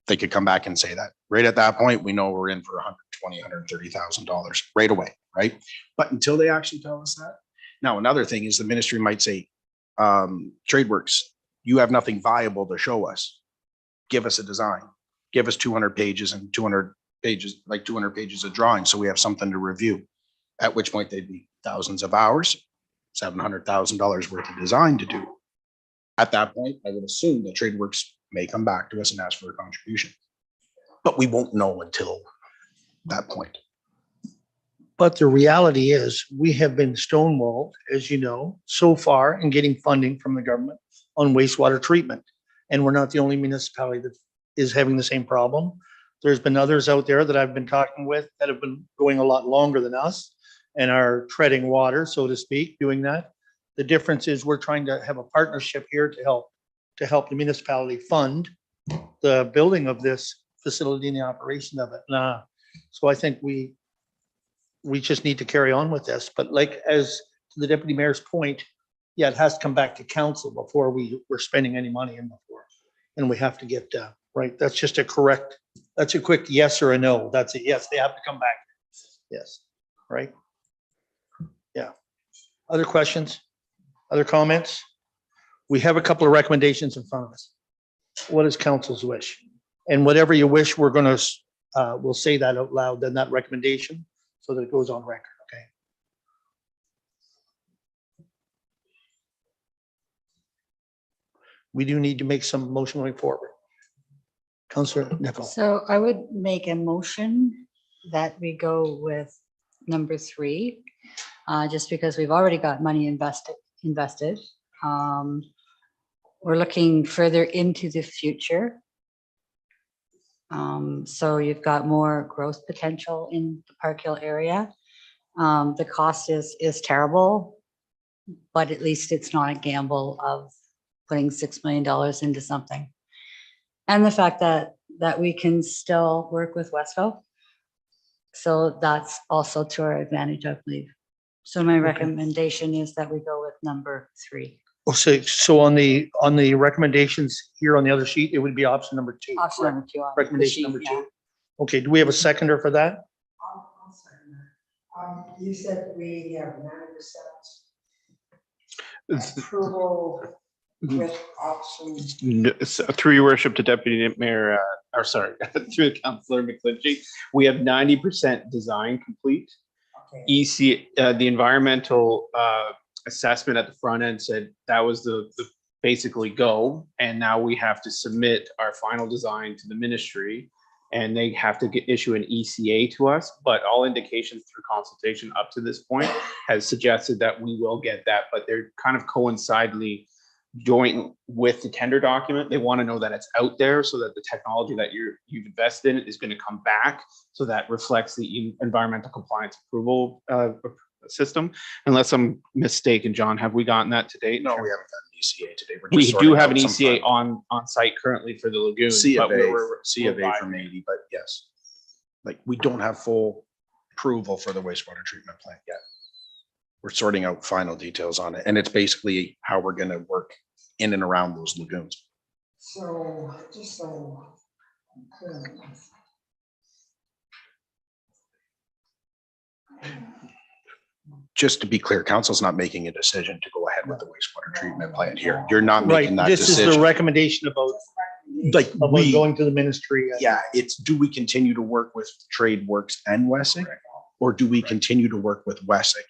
They could come back and say that. Right at that point, we know we're in for $120,000, $130,000 right away, right? But until they actually tell us that. Now, another thing is the ministry might say, TradeWorks, you have nothing viable to show us. Give us a design. Give us 200 pages and 200 pages of drawings, so we have something to review. At which point they'd be thousands of hours, $700,000 worth of design to do. At that point, I would assume that TradeWorks may come back to us and ask for a contribution, but we won't know until that point. But the reality is, we have been stonewalled, as you know, so far in getting funding from the government on wastewater treatment. And we're not the only municipality that is having the same problem. There's been others out there that I've been talking with that have been going a lot longer than us and are treading water, so to speak, doing that. The difference is we're trying to have a partnership here to help the municipality fund the building of this facility and the operation of it. So I think we just need to carry on with this. But like, as to the deputy mayor's point, yeah, it has to come back to council before we're spending any money in before. And we have to get, right, that's just that's a quick yes or a no. That's a yes, they have to come back. Yes, right? Yeah. Other questions? Other comments? We have a couple of recommendations in front of us. What is council's wish? And whatever you wish, we're going to, we'll say that out loud, then that recommendation, so that it goes on record, okay? We do need to make some motion going forward. Councillor Nichols. So I would make a motion that we go with number 3, just because we've already got money invested. We're looking further into the future. So you've got more growth potential in the Park Hill area. The cost is terrible, but at least it's not a gamble of putting $6 million into something. And the fact that we can still work with Wesco. So that's also to our advantage, I believe. So my recommendation is that we go with number 3. So on the recommendations here on the other sheet, it would be option number 2. Option number 2. on the Recommendation sheet, number yeah. 2. Okay, do we have a seconder for that? I'll second that. You said we have 90% approval with options. Through your worship to Deputy Mayor, through Councillor McClinchy, we have 90% design complete. Okay. The environmental assessment at the front end said that was the basically go, and now we have to submit our final design to the ministry, and they have to issue an ECA to us. But all indications through consultation up to this point has suggested that we will get that, but they're kind of coincidentally joint with the tender document. They want to know that it's out there so that the technology that you've invested in is going to come back. So that reflects the environmental compliance approval system. Unless I'm mistaken, John, have we gotten that to date? No, we haven't gotten an ECA today. We're We just do sorting have out an some ECA on site currently for the Lagoons. C of but A, we're C of A by from 80, but yes. Like, we don't have full approval for the wastewater treatment plant yet. We're sorting out final details on it, and it's basically how we're going to work in and around those lagoons. So just so I'm clear on this. Just to be clear, council's not making a decision to go ahead with the wastewater treatment plant here. You're not Right, making that this is the decision. recommendation about Like, we, going to the ministry. yeah, it's, do we continue to work with Trade Works and Wessick? Or do we continue to work with Wessick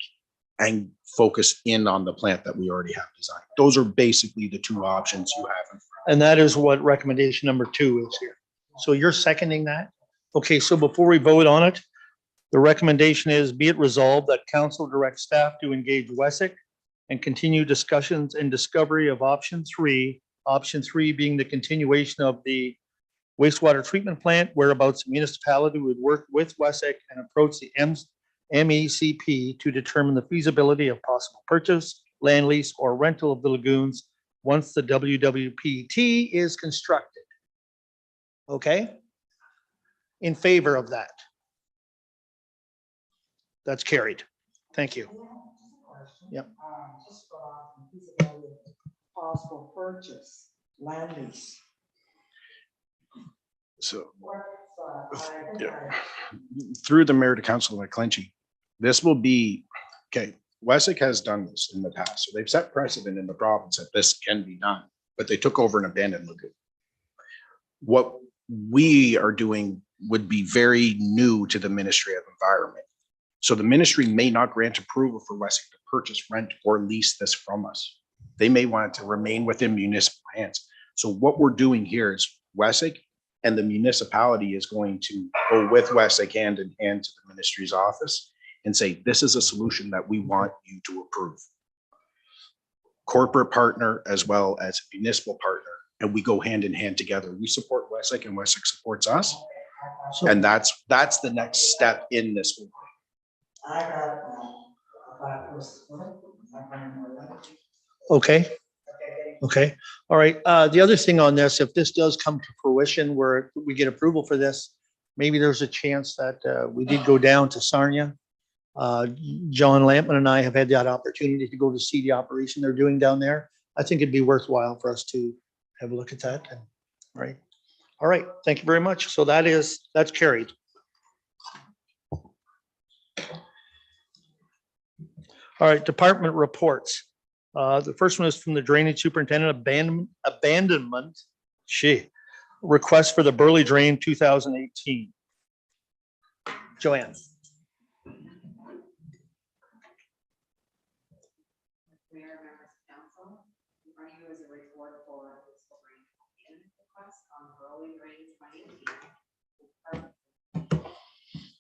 and focus in on the plant that we already have designed? Those are basically the two options you have. And that is what recommendation number 2 is here. So you're seconding that? Okay, so before we vote on it, the recommendation is, be it resolved that council directs staff to engage Wessick and continue discussions and discovery of option 3 being the continuation of the wastewater treatment plant, whereabouts the municipality would work with Wessick and approach the MECP to determine the feasibility of possible purchase, land lease, or rental of the lagoons once the WWPT is constructed. Okay? In favor of that? That's carried. Thank you. Yep. Just for feasibility of possible purchase, land lease. So What's, yeah. Through the mayor to Councilor McClinchy, this will be, okay, Wessick has done this in the past. So they've set precedent in the province that this can be done, but they took over an abandoned lagoon. What we are doing would be very new to the Ministry of Environment. So the ministry may not grant approval for Wessick to purchase, rent, or lease this from us. They may want it to remain within municipal hands. So what we're doing here is Wessick and the municipality is going to go with Wessick hand in hand to the ministry's office and say, this is a solution that we want you to approve. Corporate partner as well as municipal partner, and we go hand in hand together. We support Wessick and Wessick supports us. And that's the next step in this. I got Okay. Okay. All right. The other thing on this, if this does come to fruition where we get approval for this, maybe there's a chance that we did go down to Sarnia. John Lampman and I have had that opportunity to go to see the operation they're doing down there. I think it'd be worthwhile for us to have a look at that. And, right. All right. Thank you very much. So that's carried. All right, department reports. The first one is from the drainage superintendent, abandonment, request for the Burley Drain 2018. Joanne. Mayor, members of council, in front of you is a report for this request on Burley Drain 2018.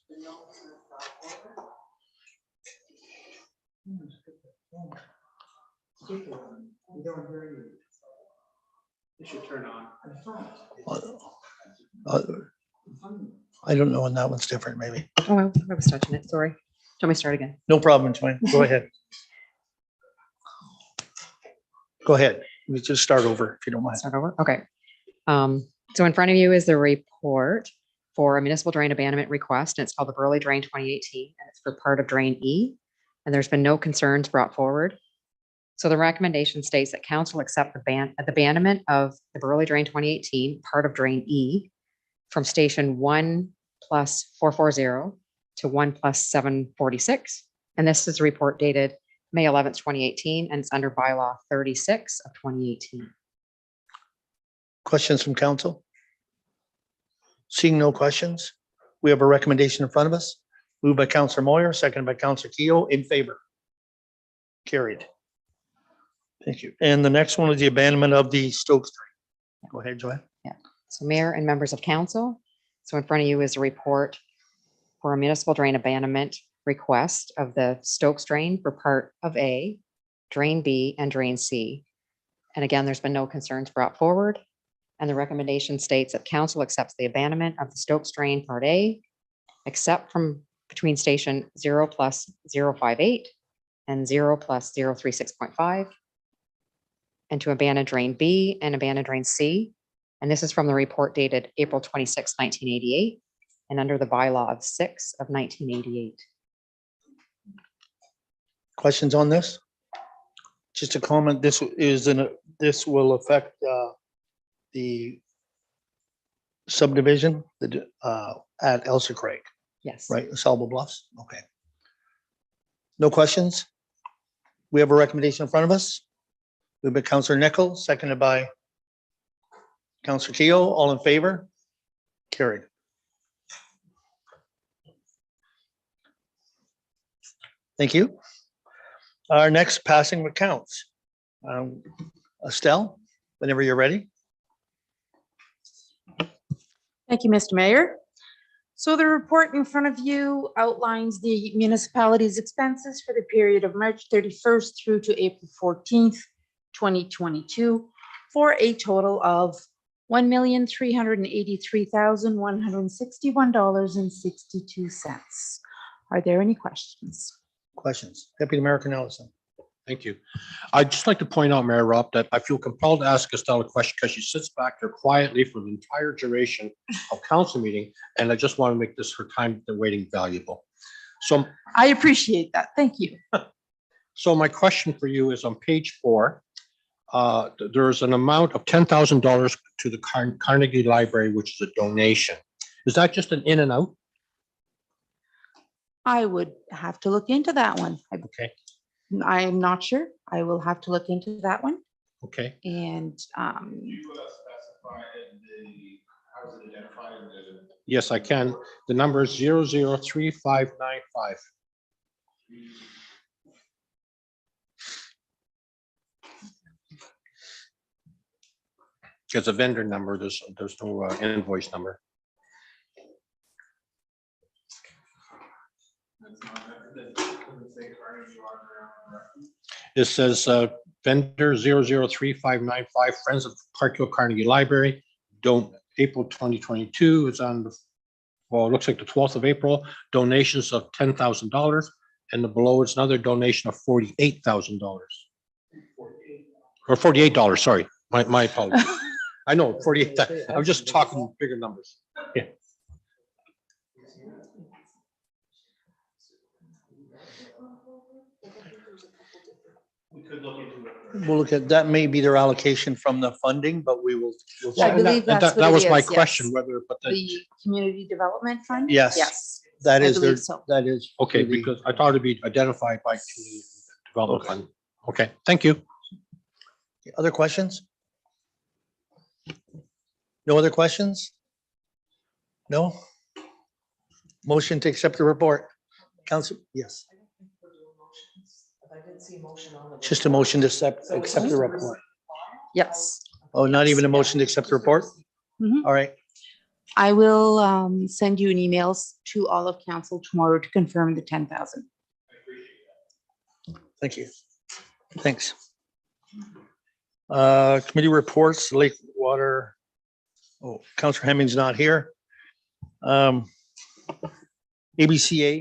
The notes in the stock order. We don't hear you. It should turn on. I don't know when that one's different, maybe. Oh, I was touching it, sorry. Tell me to start again. No problem, Joanne. Go ahead. Go ahead. We just start over if you don't mind. Start over, okay. So in front of you is the report for a municipal drain abandonment request, and it's called the Burley Drain 2018, and it's for part of Drain E, and there's been no concerns brought forward. So the recommendation states that council accept the abandonment of the Burley Drain 2018, part of Drain E, from station 1+440 to 1+746. And this is a report dated May 11th, 2018, and it's under bylaw 36 of 2018. Questions from council? Seeing no questions, we have a recommendation in front of us. Moved by Councillor Moyer, seconded by Councillor Keough. In favor? Carried. Thank you. And the next one is the abandonment of the Stokes Drain. Go ahead, Joanne. So Mayor and members of council, so in front of you is a report for a municipal drain abandonment request of the Stokes Drain for part of A, Drain B, and Drain C. And again, there's been no concerns brought forward. And the recommendation states that council accepts the abandonment of the Stokes Drain Part A, except from between station 0+058 and 0+036.5, and to abandon Drain B and abandon Drain C. And this is from the report dated April 26, 1988, and under the bylaw of 6 of 1988. Questions on this? Just a comment, this will affect the subdivision at Elsa Craig, Yes. right? Salvo Bluffs. Okay. No questions? We have a recommendation in front of us. Moved by Councillor Nichols, seconded by Councillor Keough. All in favor? Carried. Thank you. Our next passing of accounts. Estelle, whenever you're ready. Thank you, Mr. Mayor. So the report in front of you outlines the municipality's expenses for the period of March 31st through to April 14th, 2022, for a total of $1,383,161.62. Are there any questions? Questions? Deputy Mayor Cornelison. Thank you. I'd just like to point out, Mayor Rob, that I feel compelled to ask Estelle a question because she sits back there quietly for the entire duration of council meeting, and I just want to make this her time waiting valuable. So I appreciate that. Thank you. So my question for you is on page 4. There's an amount of $10,000 to the Carnegie Library, which is a donation. Is that just an in and out? I would have to look into that one. Okay. I am not sure. I will have to look into that one. Okay. And Yes, I can. The number is 003595. It's a vendor number. There's no invoice number. It says vendor 003595, Friends of Parkhill Carnegie Library. Don't April 2022 is on the, well, it looks like the 12th of April. Donations of $10,000, and the below is another donation of $48,000 or $48. Sorry, my apologies. I know 48. I'm just talking bigger numbers. Yeah. We'll look at, that may be their allocation from the funding, but we will. I believe that's that was what it my is, question, yes. whether, but The Community Development Fund? Yes. Yes. That I is their, believe so. that is. okay, through the- because I thought it'd be identified by Community Development Fund. Okay, thank you. Other questions? No other questions? No? Motion to accept the report. Council, yes. Just a motion to accept the report. Yes. Oh, not even a motion to accept the report? Mhm. All right, I will send you an emails to all of council tomorrow to confirm the 10,000. thank you. Thanks. Committee reports, Lakewater. Oh, Councillor Hemming's not here. ABCA,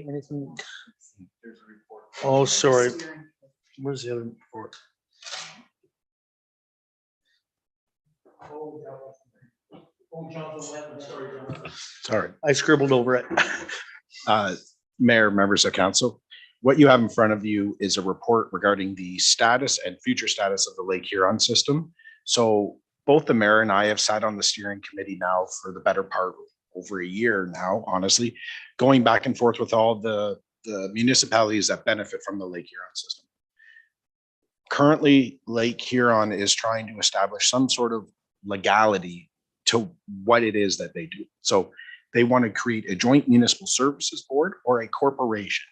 anything? Oh, sorry. Where's the other report? Sorry. I scribbled over it. Mayor, members of council, what you have in front of you is a report regarding the status and future status of the Lake Huron system. So both the mayor and I have sat on the steering committee now for the better part of over a year now, honestly, going back and forth with all the municipalities that benefit from the Lake Huron system. Currently, Lake Huron is trying to establish some sort of legality to what it is that they do. So they want to create a joint municipal services board or a corporation.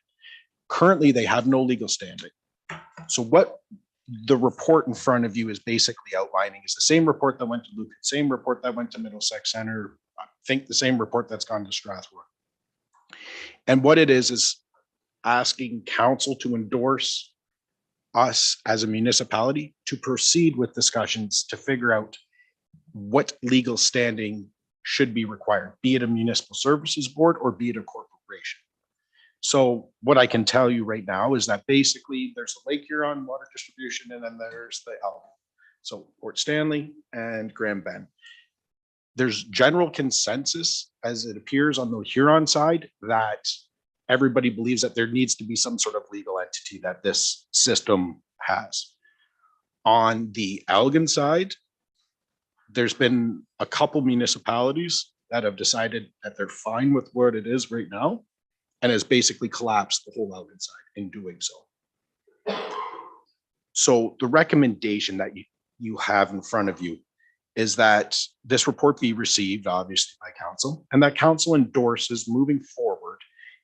Currently, they have no legal standing. So what the report in front of you is basically outlining is the same report that went to Lucan, same report that went to Middlesex Center, I think the same report that's gone to Strathroy. And what it is asking council to endorse us as a municipality to proceed with discussions to figure out what legal standing should be required, be it a municipal services board or be it a corporation. So what I can tell you right now is that basically there's a Lake Huron water distribution and then there's the Elk. So Port Stanley and Grand Bend. There's general consensus as it appears on the Huron side that everybody believes that there needs to be some sort of legal entity that this system has. On the Elgin side, there's been a couple municipalities that have decided that they're fine with what it is right now and has basically collapsed the whole Elgin side in doing so. So the recommendation that you have in front of you is that this report be received, obviously, by council, and that council endorses moving forward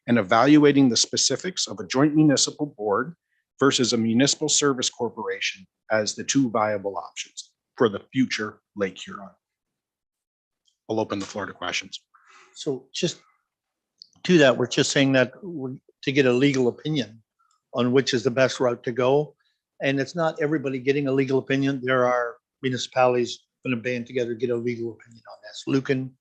and evaluating the specifics of a joint municipal board versus a municipal service corporation as the two viable options for the future Lake Huron. I'll open the floor to questions. So just to that, we're just saying that to get a legal opinion on which is the best route to go. And it's not everybody getting a legal opinion. There are municipalities going to band together, get a legal opinion on this. Lucan.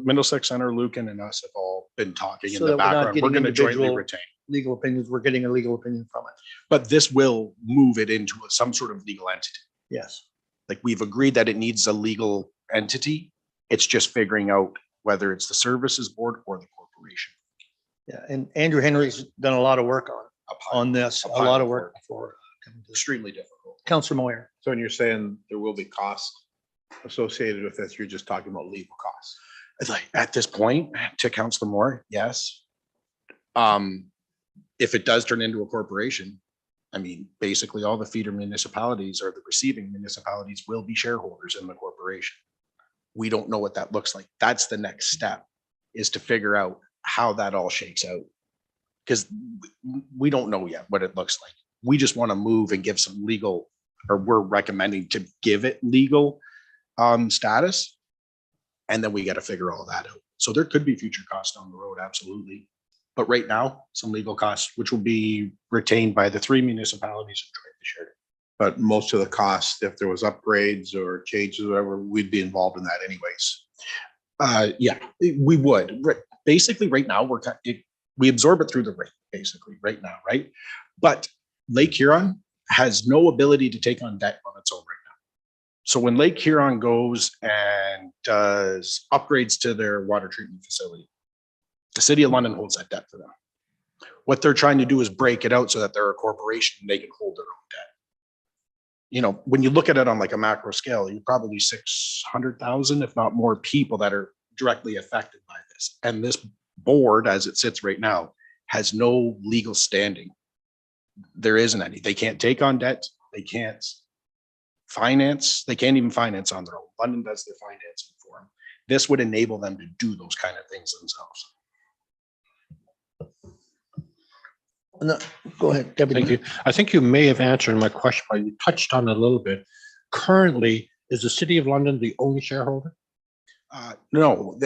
Middlesex Center, Lucan and us have all been talking So in the that we're not background. We're getting going to jointly individual retain. legal opinions. We're getting a legal opinion from it. But this will move it into some sort of legal entity. Yes. Like we've agreed that it needs a legal entity. It's just figuring out whether it's the services board or the corporation. Yeah. And Andrew Henry's done a lot of work on this, a lot of work for extremely difficult. Councilor Moyer. So when you're saying there will be costs associated with this, you're just talking about legal costs. It's like at this point, to Councilor Moore, yes. If it does turn into a corporation, I mean, basically all the feeder municipalities or the receiving municipalities will be shareholders in the corporation. We don't know what that looks like. That's the next step, is to figure out how that all shakes out. Because we don't know yet what it looks like. We just want to move and give some legal, or we're recommending to give it legal status. And then we got to figure all that out. So there could be future costs down the road, absolutely. But right now, some legal costs, which will be retained by the three municipalities and jointly shared. But most of the costs, if there was upgrades or changes, or whatever, we'd be involved in that anyways. Yeah, we would. Basically, right now, we absorb it through the rate, basically, right now, right? But Lake Huron has no ability to take on debt on its own right now. So when Lake Huron goes and does upgrades to their water treatment facility, the City of London holds that debt for them. What they're trying to do is break it out so that they're a corporation and they can hold their own debt. You know, when you look at it on like a macro scale, you're probably 600,000, if not more, people that are directly affected by this. And this board, as it sits right now, has no legal standing. There isn't any. They can't take on debt. They can't finance. They can't even finance on their own. London does their financing for them. This would enable them to do those kind of things themselves. No, go ahead, Deputy. Thank you. I think you may have answered my question, but you touched on it a little bit. Currently, is the City of London the only shareholder? No,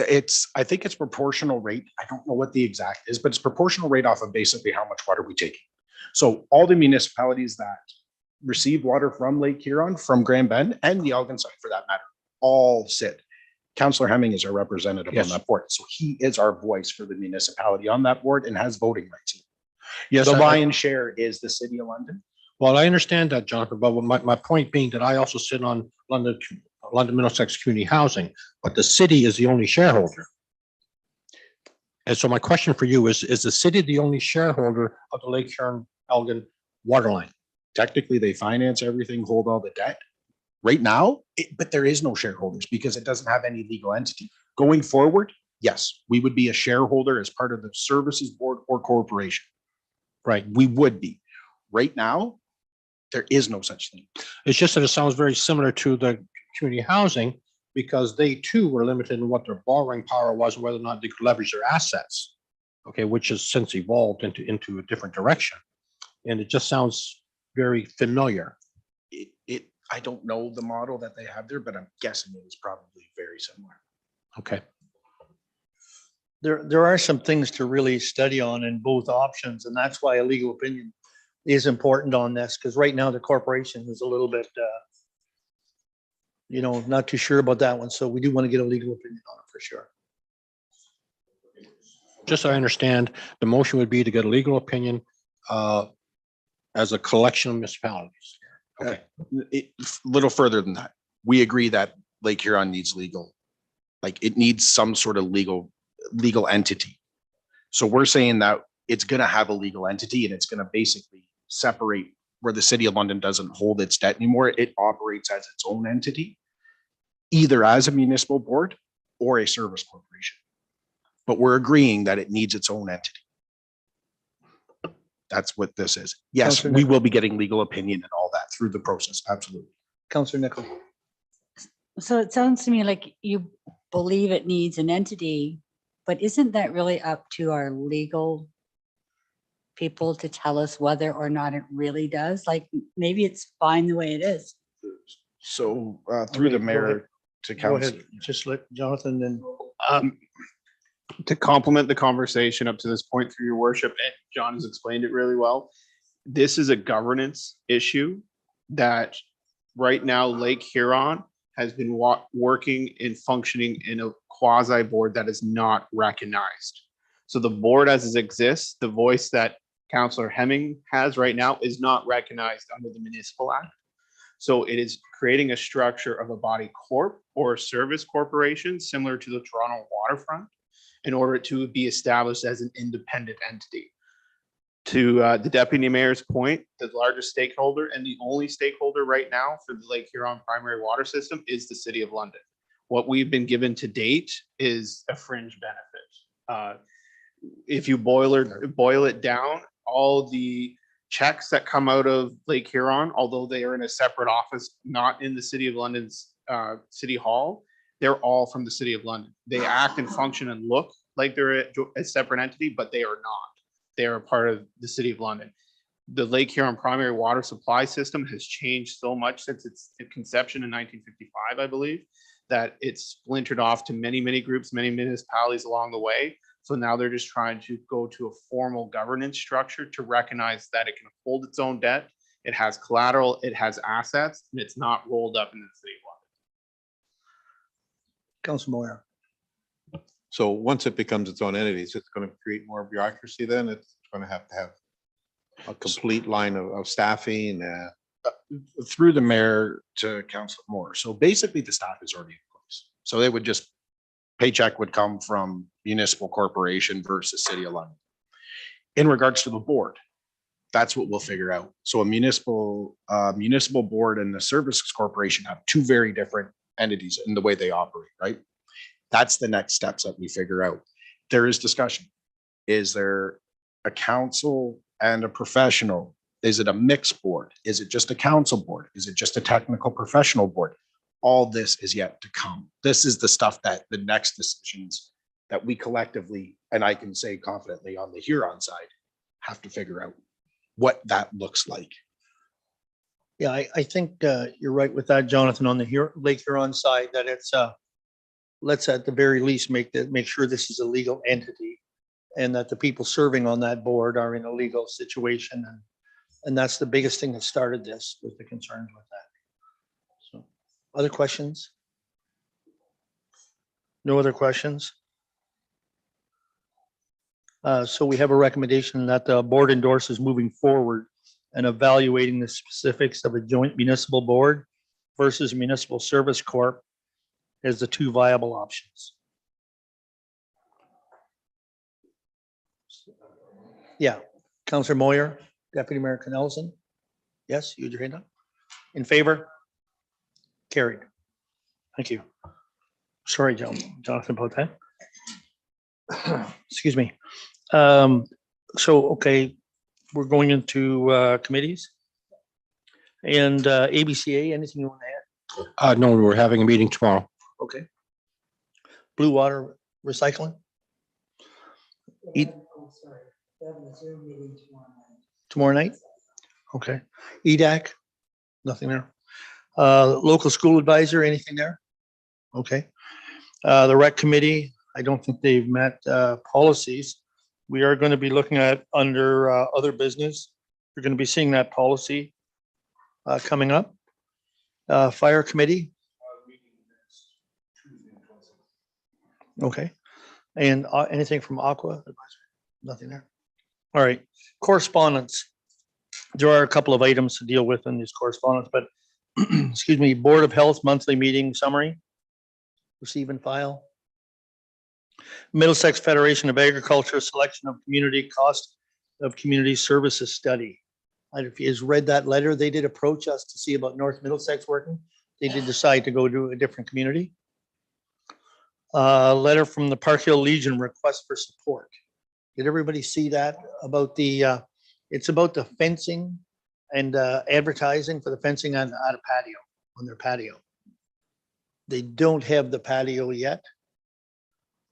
I think it's proportional rate. I don't know what the exact is, but it's proportional rate off of basically how much water we take. So all the municipalities that receive water from Lake Huron, from Grand Bend, and the Elgin side for that matter, all sit Counselor Hemming is our representative on Yes. that board. So he is our voice for the municipality on that board and has voting rights. Yes, The I- lion's share is the city of London. Well, I understand that, Jonathan, but my point being that I also sit on London Middlesex Community Housing, but the city is the only shareholder. And so my question for you is the city the only shareholder of the Lake Huron Elgin water line? Technically, they finance everything, hold all the debt. Right now, but there is no shareholders because it doesn't have any legal entity. Going forward, yes, we would be a shareholder as part of the services board or corporation. Right. We would be. Right now, there is no such thing. It's just that it sounds very similar to the community housing because they too were limited in what their borrowing power was, and whether or not they could leverage their assets. Okay, which has since evolved into a different direction. And it just sounds very familiar. I don't know the model that they have there, but I'm guessing it is probably very similar. Okay. There are some things to really study on in both options, and that's why a legal opinion is important on this, because right now the corporation is a little bit, not too sure about that one. So we do want to get a legal opinion on it for sure. Just so I understand, the motion would be to get a legal opinion as a collection of municipalities. Okay. A little further than that, we agree that Lake Huron needs legal, like it needs some sort of legal entity. So we're saying that it's going to have a legal entity and it's going to basically separate where the city of London doesn't hold its debt anymore. It operates as its own entity, either as a municipal board or a service corporation. But we're agreeing that it needs its own entity. That's what this is. Yes, Councillor we Nichol. will be getting legal opinion and all that through the process. Absolutely. Councillor Nichol. So it sounds to me like you believe it needs an entity, but isn't that really up to our legal people to tell us whether or not it really does? Like, maybe it's fine the way it is. So through the Okay, go ahead. mayor to Go council. ahead. Just let Jonathan and To complement the conversation up to this point through your worship, and John has explained it really well. This is a governance issue that right now Lake Huron has been working and functioning in a quasi board that is not recognized. So the board as it exists, the voice that Councillor Hemming has right now is not recognized under the Municipal Act. So it is creating a structure of a body corp or a service corporation similar to the Toronto waterfront in order to be established as an independent entity. To the deputy mayor's point, the largest stakeholder and the only stakeholder right now for the Lake Huron primary water system is the City of London. What we've been given to date is a fringe benefit. If you boil it down, all the checks that come out of Lake Huron, although they are in a separate office, not in the City of London's City Hall, they're all from the City of London. They act and function and look like they're a separate entity, but they are not. They are a part of the City of London. The Lake Huron primary water supply system has changed so much since its conception in 1955, I believe, that it's splintered off to many, many groups, many municipalities along the way. So now they're just trying to go to a formal governance structure to recognize that it can hold its own debt, it has collateral, it has assets, and it's not rolled up into the City of London. Councillor Moyer. So once it becomes its own entity, it's just going to create more bureaucracy then? It's going to have a complete line of staffing. Through the mayor to Councillor Moore. So basically the staff is already in place. So they would just, paycheck would come from municipal corporation versus City of London. In regards to the board, that's what we'll figure out. So a municipal board and the services corporation have two very different entities in the way they operate, right? That's the next steps that we figure out. There is discussion. Is there a council and a professional? Is it a mixed board? Is it just a council board? Is it just a technical professional board? All this is yet to come. This is the stuff that the next decisions that we collectively, and I can say confidently on the Huron side, have to figure out what that looks like. Yeah, I think you're right with that, Jonathan, on the Lake Huron side, that it's let's at the very least make sure this is a legal entity and that the people serving on that board are in a legal situation. And that's the biggest thing that started this, was the concerns with that. So, other questions? No other questions? So we have a recommendation that the board endorses moving forward and evaluating the specifics of a joint municipal board versus municipal service corp as the two viable options. Yeah, Counselor Moyer, Deputy Mayor Knellson. Yes, you had your hand up. In favor? Carried. Thank you. Sorry, Jonathan, about that. Excuse me. So, okay, we're going into committees. And ABCA, anything you want to add? No, we're having a meeting tomorrow. Okay. Blue Water Recycling? Tomorrow night? Okay. EDAC? Nothing there. Local school advisor, anything there? Okay. The rec committee, I don't think they've met policies. We are going to be looking at under other business. You're going to be seeing that policy coming up. Fire committee. Okay. And anything from Aqua advisory? Nothing there. All right. Correspondence. There are a couple of items to deal with in this correspondence, but excuse me, Board of Health monthly meeting summary. Receive and file. Middlesex Federation of Agriculture selection of community cost of community services study. I don't know if you guys read that letter. They did approach us to see about North Middlesex working. They did decide to go to a different community. Letter from the Park Hill Legion request for support. Did everybody see that about the, it's about the fencing and advertising for the fencing on a patio, on their patio. They don't have the patio yet.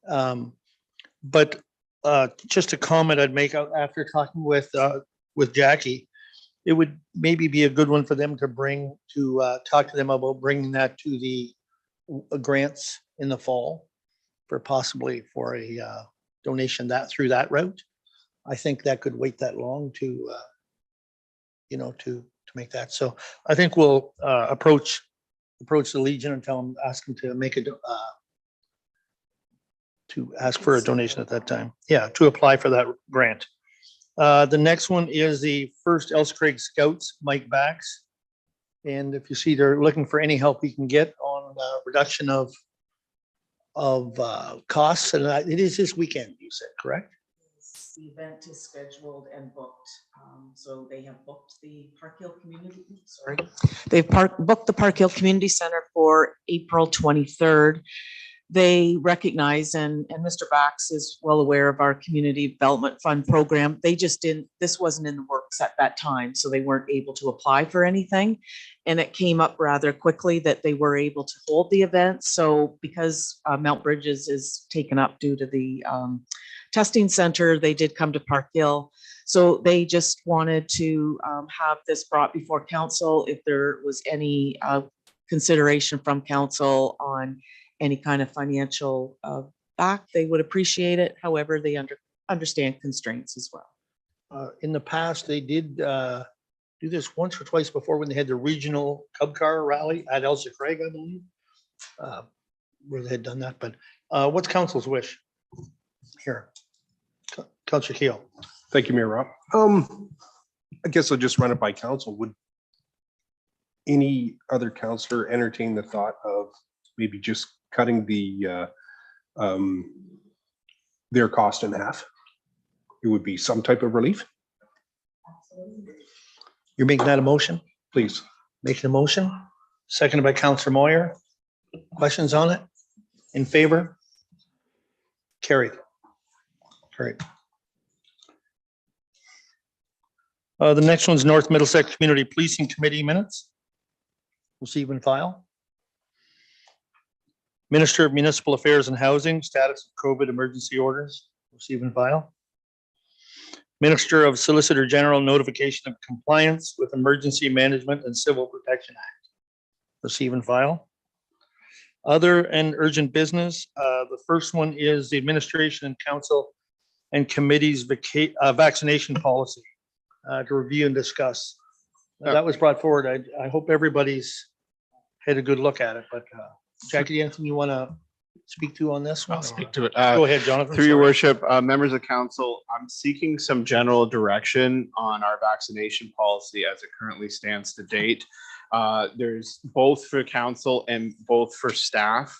But just a comment I'd make out after talking with Jackie, it would maybe be a good one for them to bring to talk to them about bringing that to the grants in the fall for possibly for a donation that through that route. I think that could wait that long to, you know, to make that. So I think we'll approach the Legion and tell them, ask them to make a to ask for a donation at that time. Yeah, to apply for that grant. The next one is the First Else Craig Scouts, Mike Bax. And if you see, they're looking for any help we can get on reduction of costs. And it is this weekend, you said, correct? The event is scheduled and booked. So they have booked the Park Hill Community, sorry. They've booked the Park Hill Community Center for April 23rd. They recognize, and Mr. Bax is well aware of our Community Development Fund program. They just didn't, this wasn't in the works at that time, so they weren't able to apply for anything. And it came up rather quickly that they were able to hold the event. So because Mount Bridges is taken up due to the testing center, they did come to Park Hill. So they just wanted to have this brought before council if there was any consideration from council on any kind of financial back, they would appreciate it. However, they understand constraints as well. In the past, they did do this once or twice before when they had the regional Cub Car rally at Elsa Craig, I believe, where they had done that. But what's council's wish here? Councilor Keel. Thank you, Mayor Rob. I guess I'll just run it by council. Would any other councillor entertain the thought of maybe just cutting their cost in half? It would be some type of relief. You're making that a motion? Please. Making a motion, seconded by Councilor Moyer. Questions on it? In favor? Carried. Carried. The next one's North Middlesex Community Policing Committee minutes. Receive and file. Minister of Municipal Affairs and Housing, status of COVID emergency orders, receive and file. Minister of Solicitor General, notification of compliance with Emergency Management and Civil Protection Act, receive and file. Other and urgent business, the first one is the administration and council and committees vaccination policy to review and discuss. That was brought forward. I hope everybody's had a good look at it, but Jackie, anything you want to speak to on this one? I'll speak to it. Go ahead, Jonathan. Through your sorry. worship, members of council, I'm seeking some general direction on our vaccination policy as it currently stands to date. There's both for council and both for staff.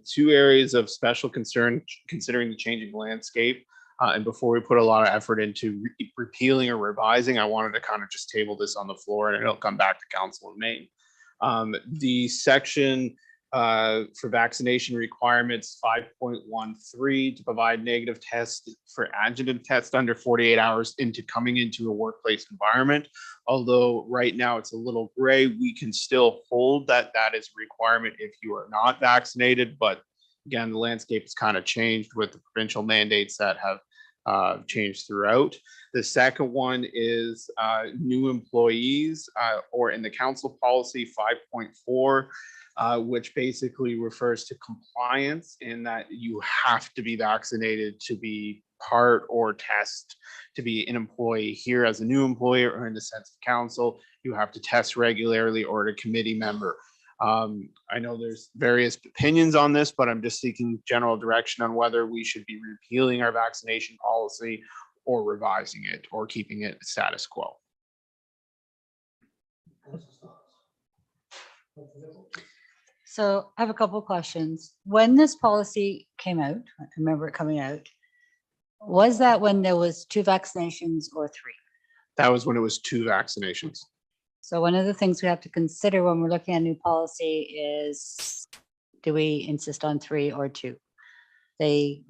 Two areas of special concern considering the changing landscape. And before we put a lot of effort into repealing or revising, I wanted to kind of just table this on the floor and it'll come back to council in May. The section for vaccination requirements 5.13 to provide negative tests for adjuvant tests under 48 hours into coming into a workplace environment. Although right now it's a little gray, we can still hold that is a requirement if you are not vaccinated. But again, the landscape has kind of changed with the provincial mandates that have changed throughout. The second one is new employees or in the council policy 5.4, which basically refers to compliance in that you have to be vaccinated to be part or test to be an employee here as a new employer or in the sense of council. You have to test regularly or a committee member. I know there's various opinions on this, but I'm just seeking general direction on whether we should be repealing our vaccination policy or revising it or keeping it status quo. So I have a couple of questions. When this policy came out, I remember it coming out, was that when there was 2 vaccinations or 3? That was when it was 2 vaccinations. So one of the things we have to consider when we're looking at new policy is, do we insist on 3 or 2? They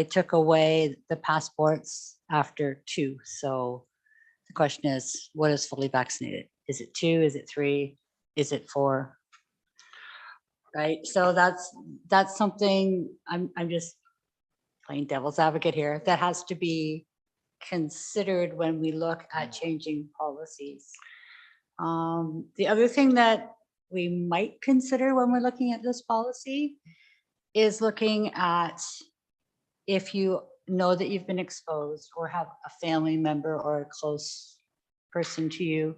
took away the passports after 2. So the question is, what is fully vaccinated? Is it 2? Is it 3? Is it 4? Right. So that's something I'm just playing devil's advocate here. That has to be considered when we look at changing policies. The other thing that we might consider when we're looking at this policy is looking at if you know that you've been exposed or have a family member or a close person to you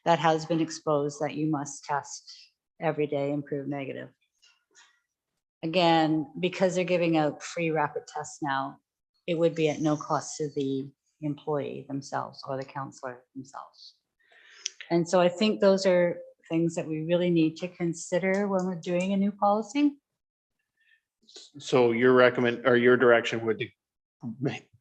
that has been exposed, that you must test every day and prove negative. Again, because they're giving out free rapid tests now, it would be at no cost to the employee themselves or the counselor themselves. And so I think those are things that we really need to consider when we're doing a new policy. So your direction would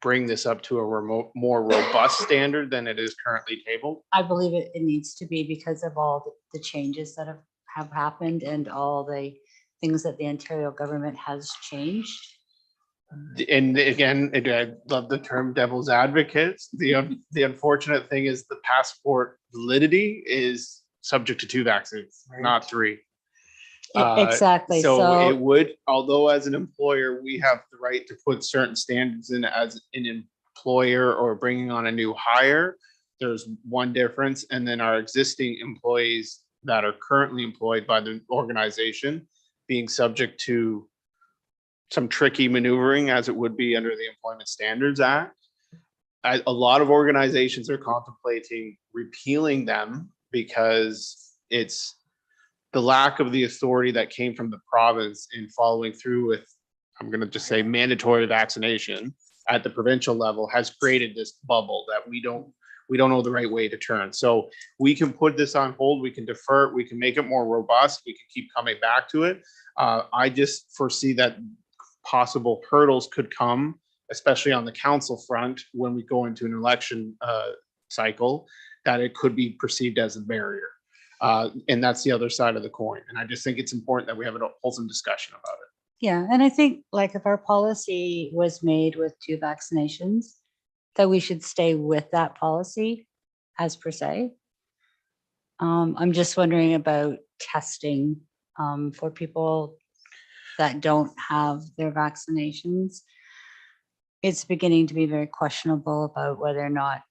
bring this up to a more robust standard than it is currently tabled? I believe it needs to be because of all the changes that have happened and all the things that the Ontario government has changed. And again, I love the term devil's advocates. The unfortunate thing is the passport validity is subject to 2 vaccines, not 3. Exactly. So it would, although as an employer, we have the right to put certain standards in as an employer or bringing on a new hire, there's one difference. And then our existing employees that are currently employed by the organization being subject to some tricky maneuvering as it would be under the Employment Standards Act. A lot of organizations are contemplating repealing them because it's the lack of the authority that came from the province in following through with, I'm going to just say, mandatory vaccination at the provincial level has created this bubble that we don't know the right way to turn. So we can put this on hold, we can defer it, we can make it more robust, we can keep coming back to it. I just foresee that possible hurdles could come, especially on the council front, when we go into an election cycle, that it could be perceived as a barrier. And that's the other side of the coin. And I just think it's important that we have a wholesome discussion about it. Yeah, and I think like if our policy was made with 2 vaccinations, that we should stay with that policy as per se. I'm just wondering about testing for people that don't have their vaccinations. It's beginning to be very questionable about whether or not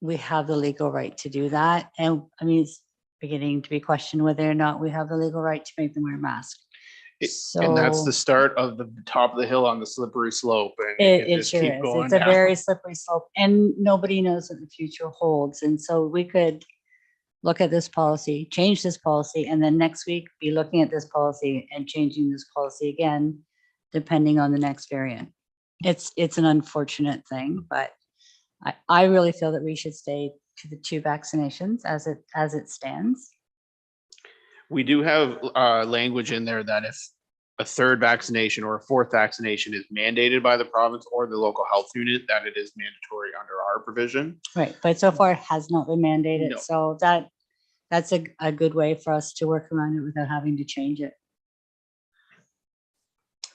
we have the legal right to do that. And I mean, it's beginning to be questioned whether or not we have the legal right to make them wear a mask. And that's the start of the top of the hill on the slippery slope. And It sure is. It's a very slippery slope and nobody knows what the future holds. And so we could look at this policy, change this policy, and then next week be looking at this policy and changing this policy again, depending on the next variant. It's an unfortunate thing, but I really feel that we should stay to the 2 vaccinations as it stands. We do have language in there that if a 3rd vaccination or a 4th vaccination is mandated by the province or the local health unit, that it is mandatory under our provision. Right, but so far it has not been mandated, No. so that's a good way for us to work around it without having to change it.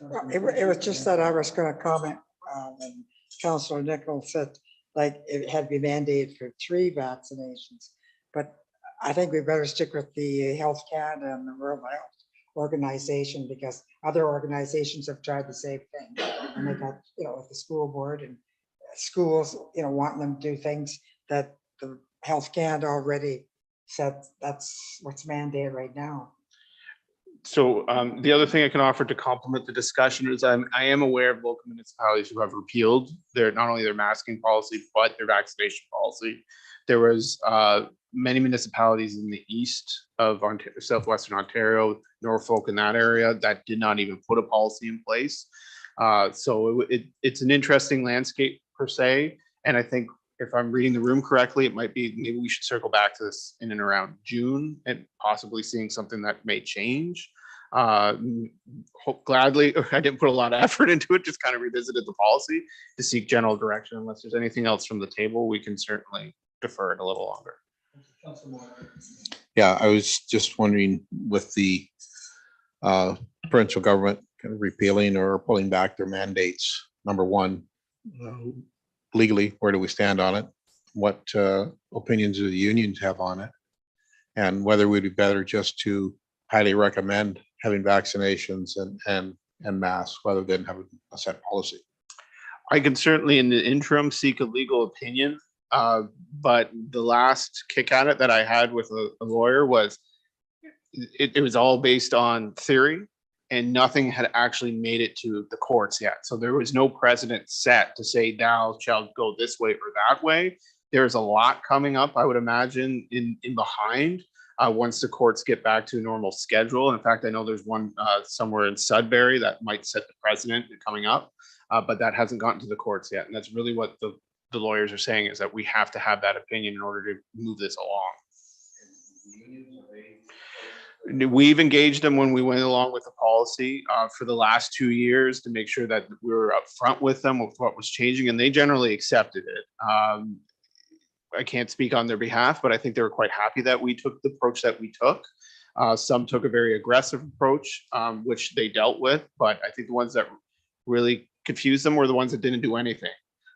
Well, it was just that I was gonna comment, and Councilor Nichols said, like, it had to be mandated for 3 vaccinations. But I think we better stick with the Health Canada and the World Health Organization, because other organizations have tried the same thing. And they got, with the school board and schools, wanting them to do things that the Health Canada already said that's what's mandated right now. So the other thing I can offer to complement the discussion is I am aware of local municipalities who have repealed not only their masking policy, but their vaccination policy. There was many municipalities in the east of southwestern Ontario, Norfolk, in that area that did not even put a policy in place. So it's an interesting landscape per se. And I think if I'm reading the room correctly, it might be, maybe we should circle back to this in and around June and possibly seeing something that may change. Gladly, I didn't put a lot of effort into it, just kind of revisited the policy to seek general direction. Unless there's anything else from the table, we can certainly defer it a little longer. Yeah, I was just wondering with the provincial government kind of repealing or pulling back their mandates, number one, legally, where do we stand on it? What opinions do the unions have on it? And whether it would be better just to highly recommend having vaccinations and masks rather than having a set policy. I can certainly in the interim seek a legal opinion, but the last kick at it that I had with a lawyer was it was all based on theory and nothing had actually made it to the courts yet. So there was no precedent set to say thou shalt go this way or that way. There's a lot coming up, I would imagine, in behind once the courts get back to a normal schedule. In fact, I know there's one somewhere in Sudbury that might set the precedent coming up, but that hasn't gotten to the courts yet. And that's really what the lawyers are saying, is that we have to have that opinion in order to move this along. We've engaged them when we went along with the policy for the last 2 years to make sure that we were upfront with them with what was changing, and they generally accepted it. I can't speak on their behalf, but I think they were quite happy that we took the approach that we took. Some took a very aggressive approach, which they dealt with, but I think the ones that really confused them were the ones that didn't do anything.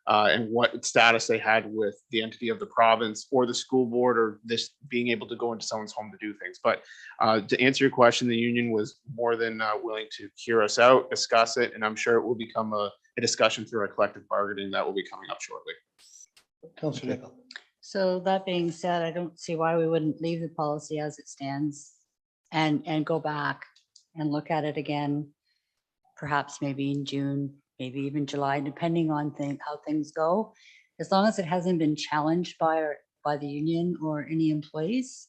And what status they had with the entity of the province or the school board, or this being able to go into someone's home to do things. But to answer your question, the union was more than willing to hear us out, discuss it, and I'm sure it will become a discussion through our collective bargaining that will be coming up shortly. Councilor Nickel. So that being said, I don't see why we wouldn't leave the policy as it stands and go back and look at it again, perhaps maybe in June, maybe even July, depending on how things go. As long as it hasn't been challenged by the union or any employees,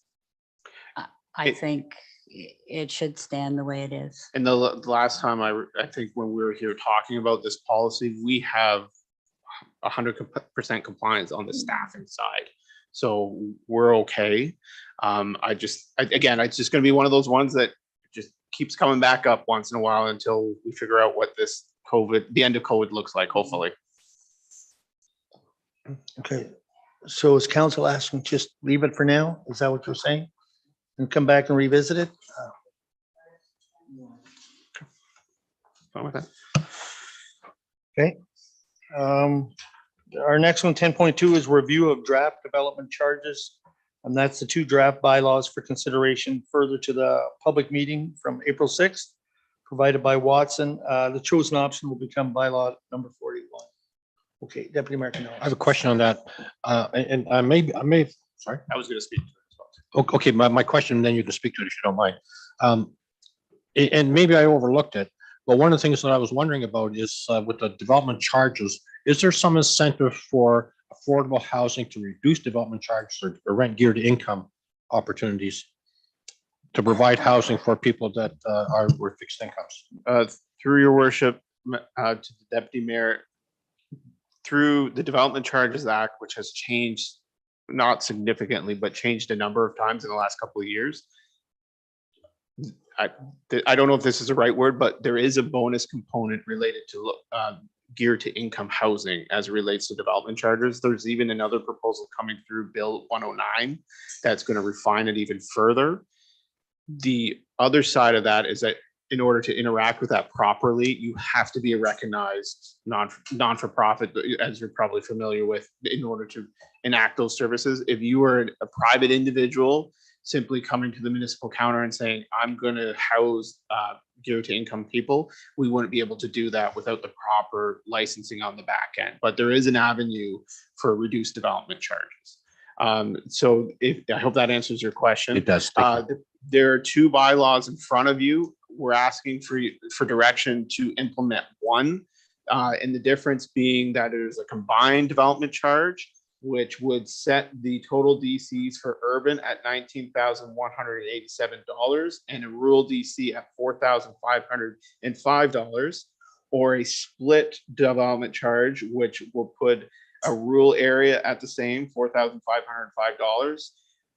I think it should stand the way it is. And the last time I think when we were here talking about this policy, we have 100% compliance on the staffing side. So we're okay. It's just going to be one of those ones that just keeps coming back up once in a while until we figure out what this the end of COVID looks like, hopefully. Okay, so is council asking just leave it for now? Is that what you're saying? And come back and revisit it? Fine with that. Okay. Our next one, 10.2, is review of draft development charges. And that's the 2 draft bylaws for consideration further to the public meeting from April 6th, provided by Watson. The chosen option will become bylaw number 41. Okay, Deputy Mayor Canales. I have a question on that. And I may, sorry. I was going to speak to it as well. Okay, my question, then you can speak to it if you don't mind. And maybe I overlooked it, but one of the things that I was wondering about is with the development charges, is there some incentive for affordable housing to reduce development charges or rent geared income opportunities to provide housing for people that are with fixed incomes. Through your worship, to the deputy mayor, through the Development Charges Act, which has changed, not significantly, but changed a number of times in the last couple of years. I don't know if this is the right word, but there is a bonus component related to geared to income housing as it relates to development charges. There's even another proposal coming through Bill 109 that's going to refine it even further. The other side of that is that in order to interact with that properly, you have to be a recognized non-for-profit, as you're probably familiar with, in order to enact those services. If you are a private individual simply coming to the municipal counter and saying, I'm going to house geared to income people, we wouldn't be able to do that without the proper licensing on the back end. But there is an avenue for reduced development charges. So I hope that answers your question. It does. There are two bylaws in front of you. We're asking for direction to implement one, and the difference being that it is a combined development charge, which would set the total DCs for urban at $19,187 and a rural DC at $4,505, or a split development charge, which will put a rural area at the same $4,505.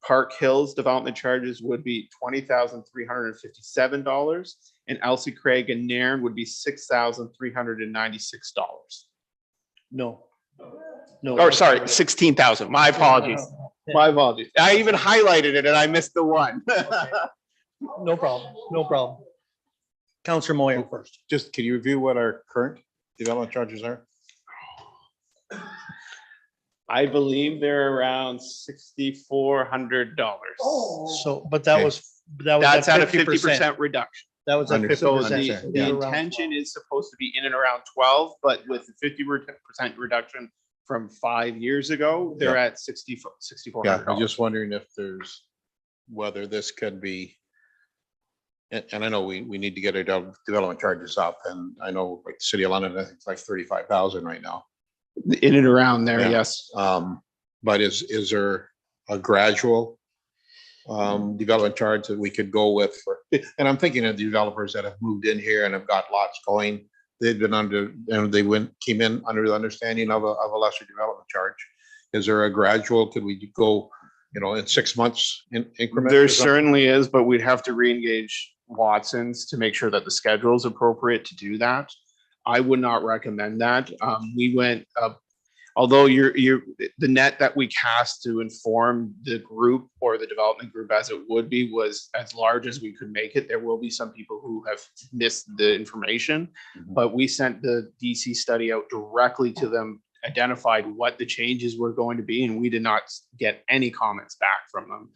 Park Hills development charges would be $20,357, and Elsie Craig and Nairn would be $6,396. No. Or sorry, 16,000. My apologies. My apologies. I even highlighted it and I missed the one. No problem. No problem. Counselor Moyer first. Just, can you review what our current development charges are? I believe they're around $6,400. So, but that Okay. was, That's at a 50% reduction. That was at Understood. 50%. The intention is supposed to be in and around 12, but with the 50% reduction from 5 years ago, they're at $6,400. Yeah, I'm just wondering if there's, whether this could be, and I know we need to get our development charges up, and I know like the city of London, I think it's like 35,000 right now. In and around there, Yeah. yes. But is there a gradual development charge that we could go with for, and I'm thinking of the developers that have moved in here and have got lots going. They've been under, and they came in under the understanding of a lesser development charge. Is there a gradual, could we go, in 6 months in increments? There certainly is, but we'd have to re-engage Watson's to make sure that the schedule is appropriate to do that. I would not recommend that. We went up, although the net that we cast to inform the group or the development group as it would be was as large as we could make it. There will be some people who have missed the information, but we sent the DC study out directly to them, identified what the changes were going to be, and we did not get any comments back from them.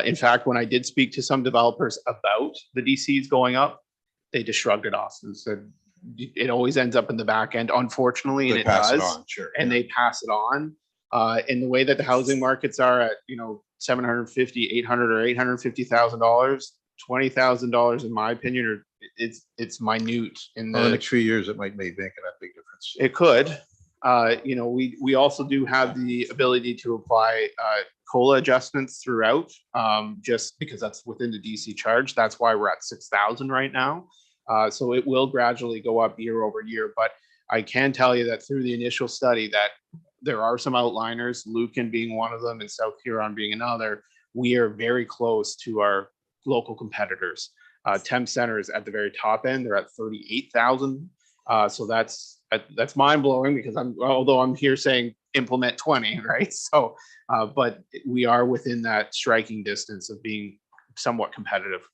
In fact, when I did speak to some developers about the DCs going up, they just shrugged it off and said, it always ends up in the back end, unfortunately, and They it pass it does. on, sure. And they pass it on. In the way that the housing markets are at, $750,000, $800,000 or $850,000, $20,000, in my opinion, or it's minute in Well, in the the. next few years, it might make that big difference. It could. We also do have the ability to apply COLA adjustments throughout, just because that's within the DC charge. That's why we're at 6,000 right now. So it will gradually go up year over year, but I can tell you that through the initial study that there are some outliners, Lucan being one of them and South Huron being another. We are very close to our local competitors. Temp Center is at the very top end. They're at 38,000. So that's mind blowing because although I'm here saying implement 20, right? So, but we are within that striking distance of being somewhat competitive.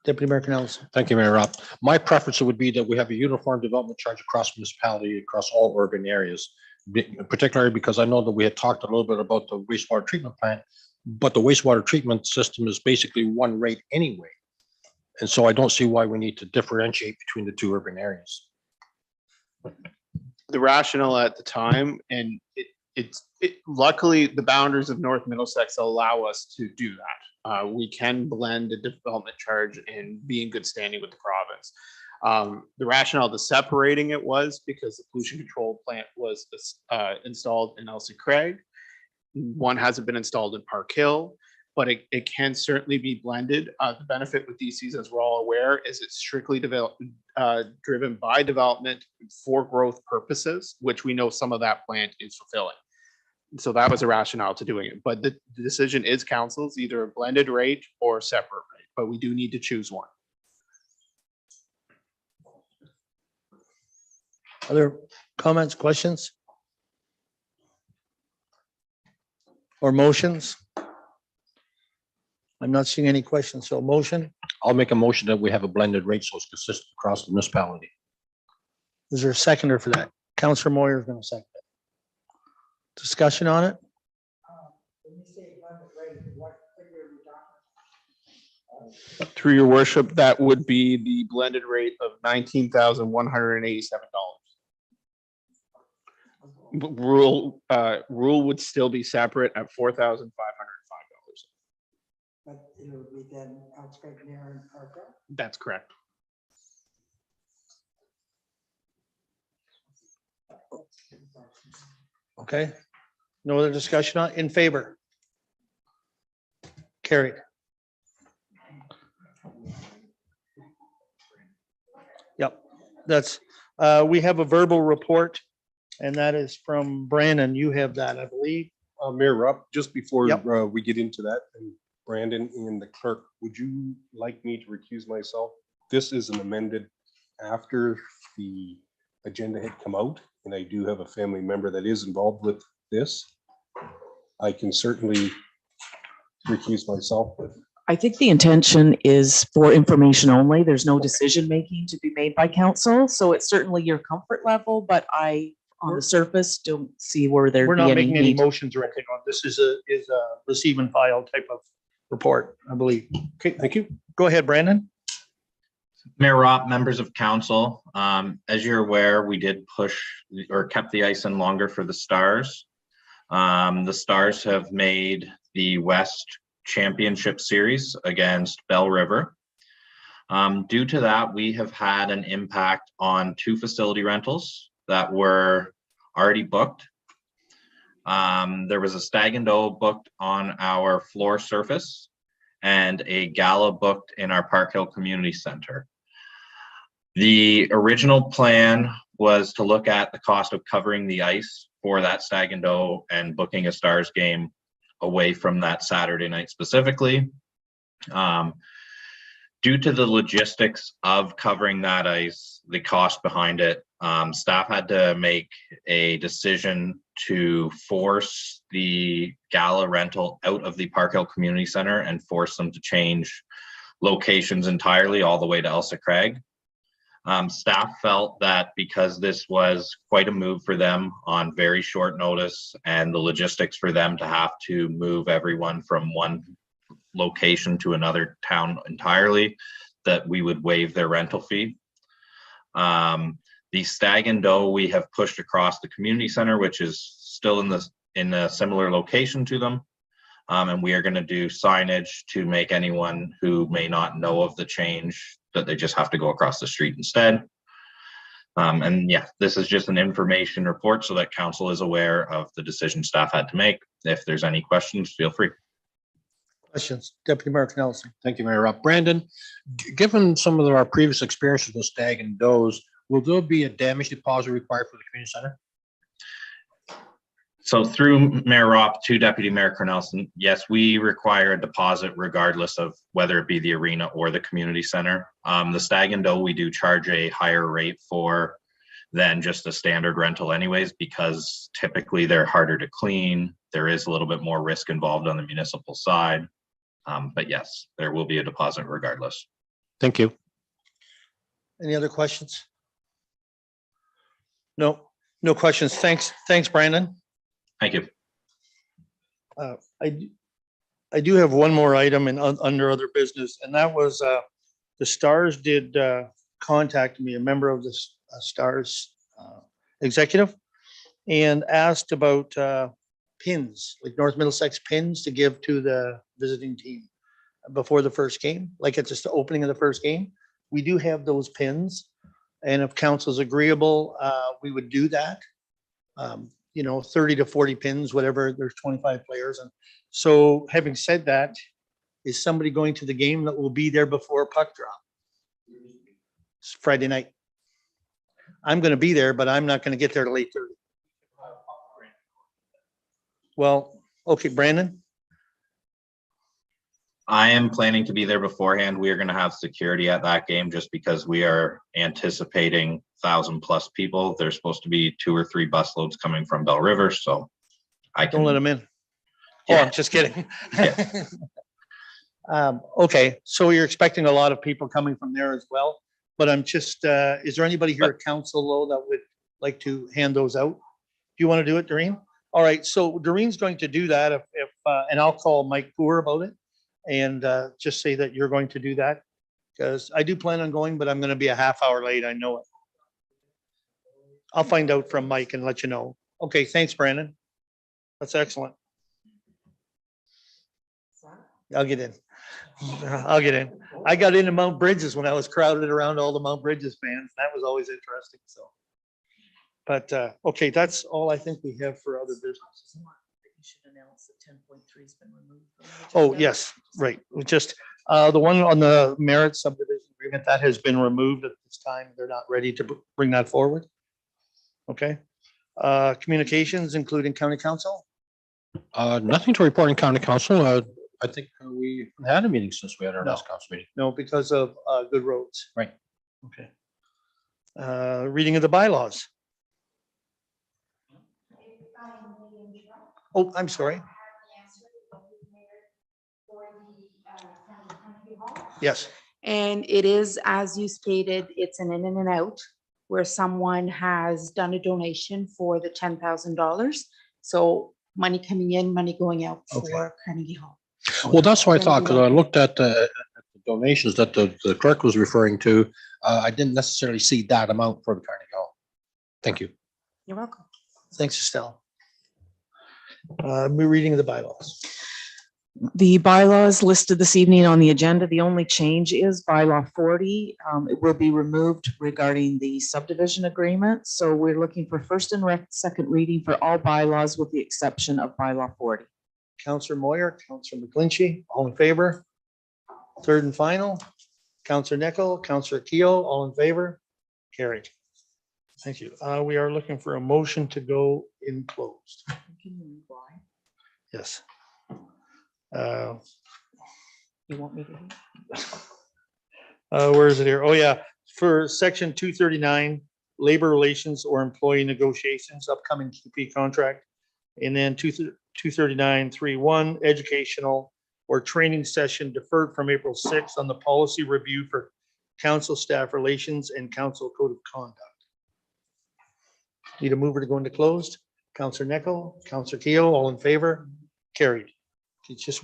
Deputy Mayor Canales. Thank you, Mayor Rob. My preference would be that we have a uniform development charge across municipality, across all urban areas, particularly because I know that we had talked a little bit about the wastewater treatment plant, but the wastewater treatment system is basically one rate anyway. And so I don't see why we need to differentiate between the two urban areas. The rationale at the time, and luckily the boundaries of North Middlesex allow us to do that. We can blend a development charge and be in good standing with the province. The rationale to separating it was because the pollution control plant was installed in Elsie Craig. One hasn't been installed in Park Hill, but it can certainly be blended. The benefit with DCs, as we're all aware, is it's strictly driven by development for growth purposes, which we know some of that plant is fulfilling. So that was a rationale to doing it. But the decision is council's, either a blended rate or a separate rate, but we do need to choose one. Other comments, questions? Or motions? I'm not seeing any questions, so motion. I'll make a motion that we have a blended rate so it's consistent across the municipality. Is there a seconder for that? Councillor Moyer is going to second it. Discussion on it? When you say blended rate, what figure are we talking? Through your worship, that would be the blended rate of $19,187. Rural would still be separate at $4,505. But it would be then outside near and Parker. That's correct. Okay. No other discussion on, in favor? Carried. Yep, that's, we have a verbal report and that is from Brandon. You have that, I believe. Mayor Rob, just before Yep. we get into that, and Brandon and the clerk, would you like me to recuse myself? This is an amended after the agenda had come out, and I do have a family member that is involved with this. I can certainly recuse myself, but I think the intention is for information only. There's no decision making to be made by council. So it's certainly your comfort level, but I, on the surface, don't see where there'd We're be not any making any need. motions or anything on this. Is a receive and file type of report, I believe. okay, thank you. Go ahead, Brandon. Mayor Robb, members of council, as you're aware, we did push or kept the ice in longer for the Stars. The Stars have made the West Championship Series against Bell River. Due to that, we have had an impact on 2 facility rentals that were already booked. There was a Stag and Doe booked on our floor surface and a gala booked in our Park Hill Community Center. The original plan was to look at the cost of covering the ice for that Stag and Doe and booking a Stars game away from that Saturday night specifically. Due to the logistics of covering that ice, the cost behind it, staff had to make a decision to force the gala rental out of the Park Hill Community Center and force them to change locations entirely all the way to Elsa Craig. Staff felt that because this was quite a move for them on very short notice and the logistics for them to have to move everyone from one location to another town entirely, that we would waive their rental fee. The Stag and Doe we have pushed across the community center, which is still in a similar location to them. And we are going to do signage to make anyone who may not know of the change that they just have to go across the street instead. And yeah, this is just an information report so that council is aware of the decision staff had to make. If there's any questions, feel free. Questions, Deputy Mayor Nelson. Thank you, Mayor Rob. Brandon, given some of our previous experiences with Stag and Does, will there be a damage deposit required for the community center? So through Mayor Ropp to Deputy Mayor Cornelson, yes, we require a deposit regardless of whether it be the arena or the community center. The Stag and Doe, we do charge a higher rate for than just a standard rental anyways, because typically they're harder to clean. There is a little bit more risk involved on the municipal side. But yes, there will be a deposit regardless. Thank you. Any other questions? No, no questions. Thanks, Brandon. Thank you. I do have one more item under other business, and that was the Stars did contact me, a member of the Stars executive, and asked about pins, like North Middlesex pins to give to the visiting team before the first game, like at just the opening of the first game. We do have those pins, and if council's agreeable, we would do that. 30 to 40 pins, whatever, there's 25 players. And so having said that, is somebody going to the game that will be there before puck drop? It's Friday night. I'm going to be there, but I'm not going to get there till 8:30. Well, okay, Brandon, I am planning to be there beforehand. We are going to have security at that game just because we are anticipating 1,000+ people. There's supposed to be 2 or 3 busloads coming from Bell River, so I don't let them in. Oh, Yeah. I'm just kidding. Yeah. Okay, so you're expecting a lot of people coming from there as well, but I'm just, is there anybody here at council though that would like to hand those out? Do you want to do it, Doreen? All right, so Doreen's going to do that if, and I'll call Mike Poor about it and just say that you're going to do that. Because I do plan on going, but I'm going to be a half hour late, I know it. I'll find out from Mike and let you know. Okay, thanks, Brandon. That's excellent. I'll get in. I'll get in. I got into Mount Bridges when I was crowded around all the Mount Bridges fans. That was always interesting, so. But, okay, that's all I think we have for other business. You should announce that 10.3 has been removed. from the Oh, agenda. yes, right. We just, the one on the merit subdivision agreement, that has been removed at this time. They're not ready to bring that forward. Okay. Communications, including county council? Nothing to report in county council. I think we had a meeting since we had our No. last council meeting. No, because of good roads. Right. Okay. Reading of the bylaws. Oh, I'm sorry. Yes. And it is, as you stated, it's an in and out where someone has done a donation for the $10,000. So money coming in, money going out Okay. for Carnegie Hall. Well, that's what I thought, because I looked at the donations that the clerk was referring to. I didn't necessarily see that amount for the Carnegie Hall. Thank you. You're welcome. Thanks, Estelle. Reading of the bylaws. The bylaws listed this evening on the agenda, the only change is bylaw 40. It will be removed regarding the subdivision agreement. So we're looking for first and second reading for all bylaws with the exception of bylaw 40. Counselor Moyer, Counselor McGlinchey, all in favor? Third and final, Counselor Nickel, Counselor Keel, all in favor? Carried. Thank you. We are looking for a motion to go in closed. Yes. You want me to? Where is it here? Oh, yeah. For section 239, labor relations or employee negotiations, upcoming QP contract. And then 239.3.1, educational or training session deferred from April 6th on the policy review for council staff relations and council code of conduct. Need a mover to go into closed? Counselor Nickel, Counselor Keel, all in favor? Carried. Just wait.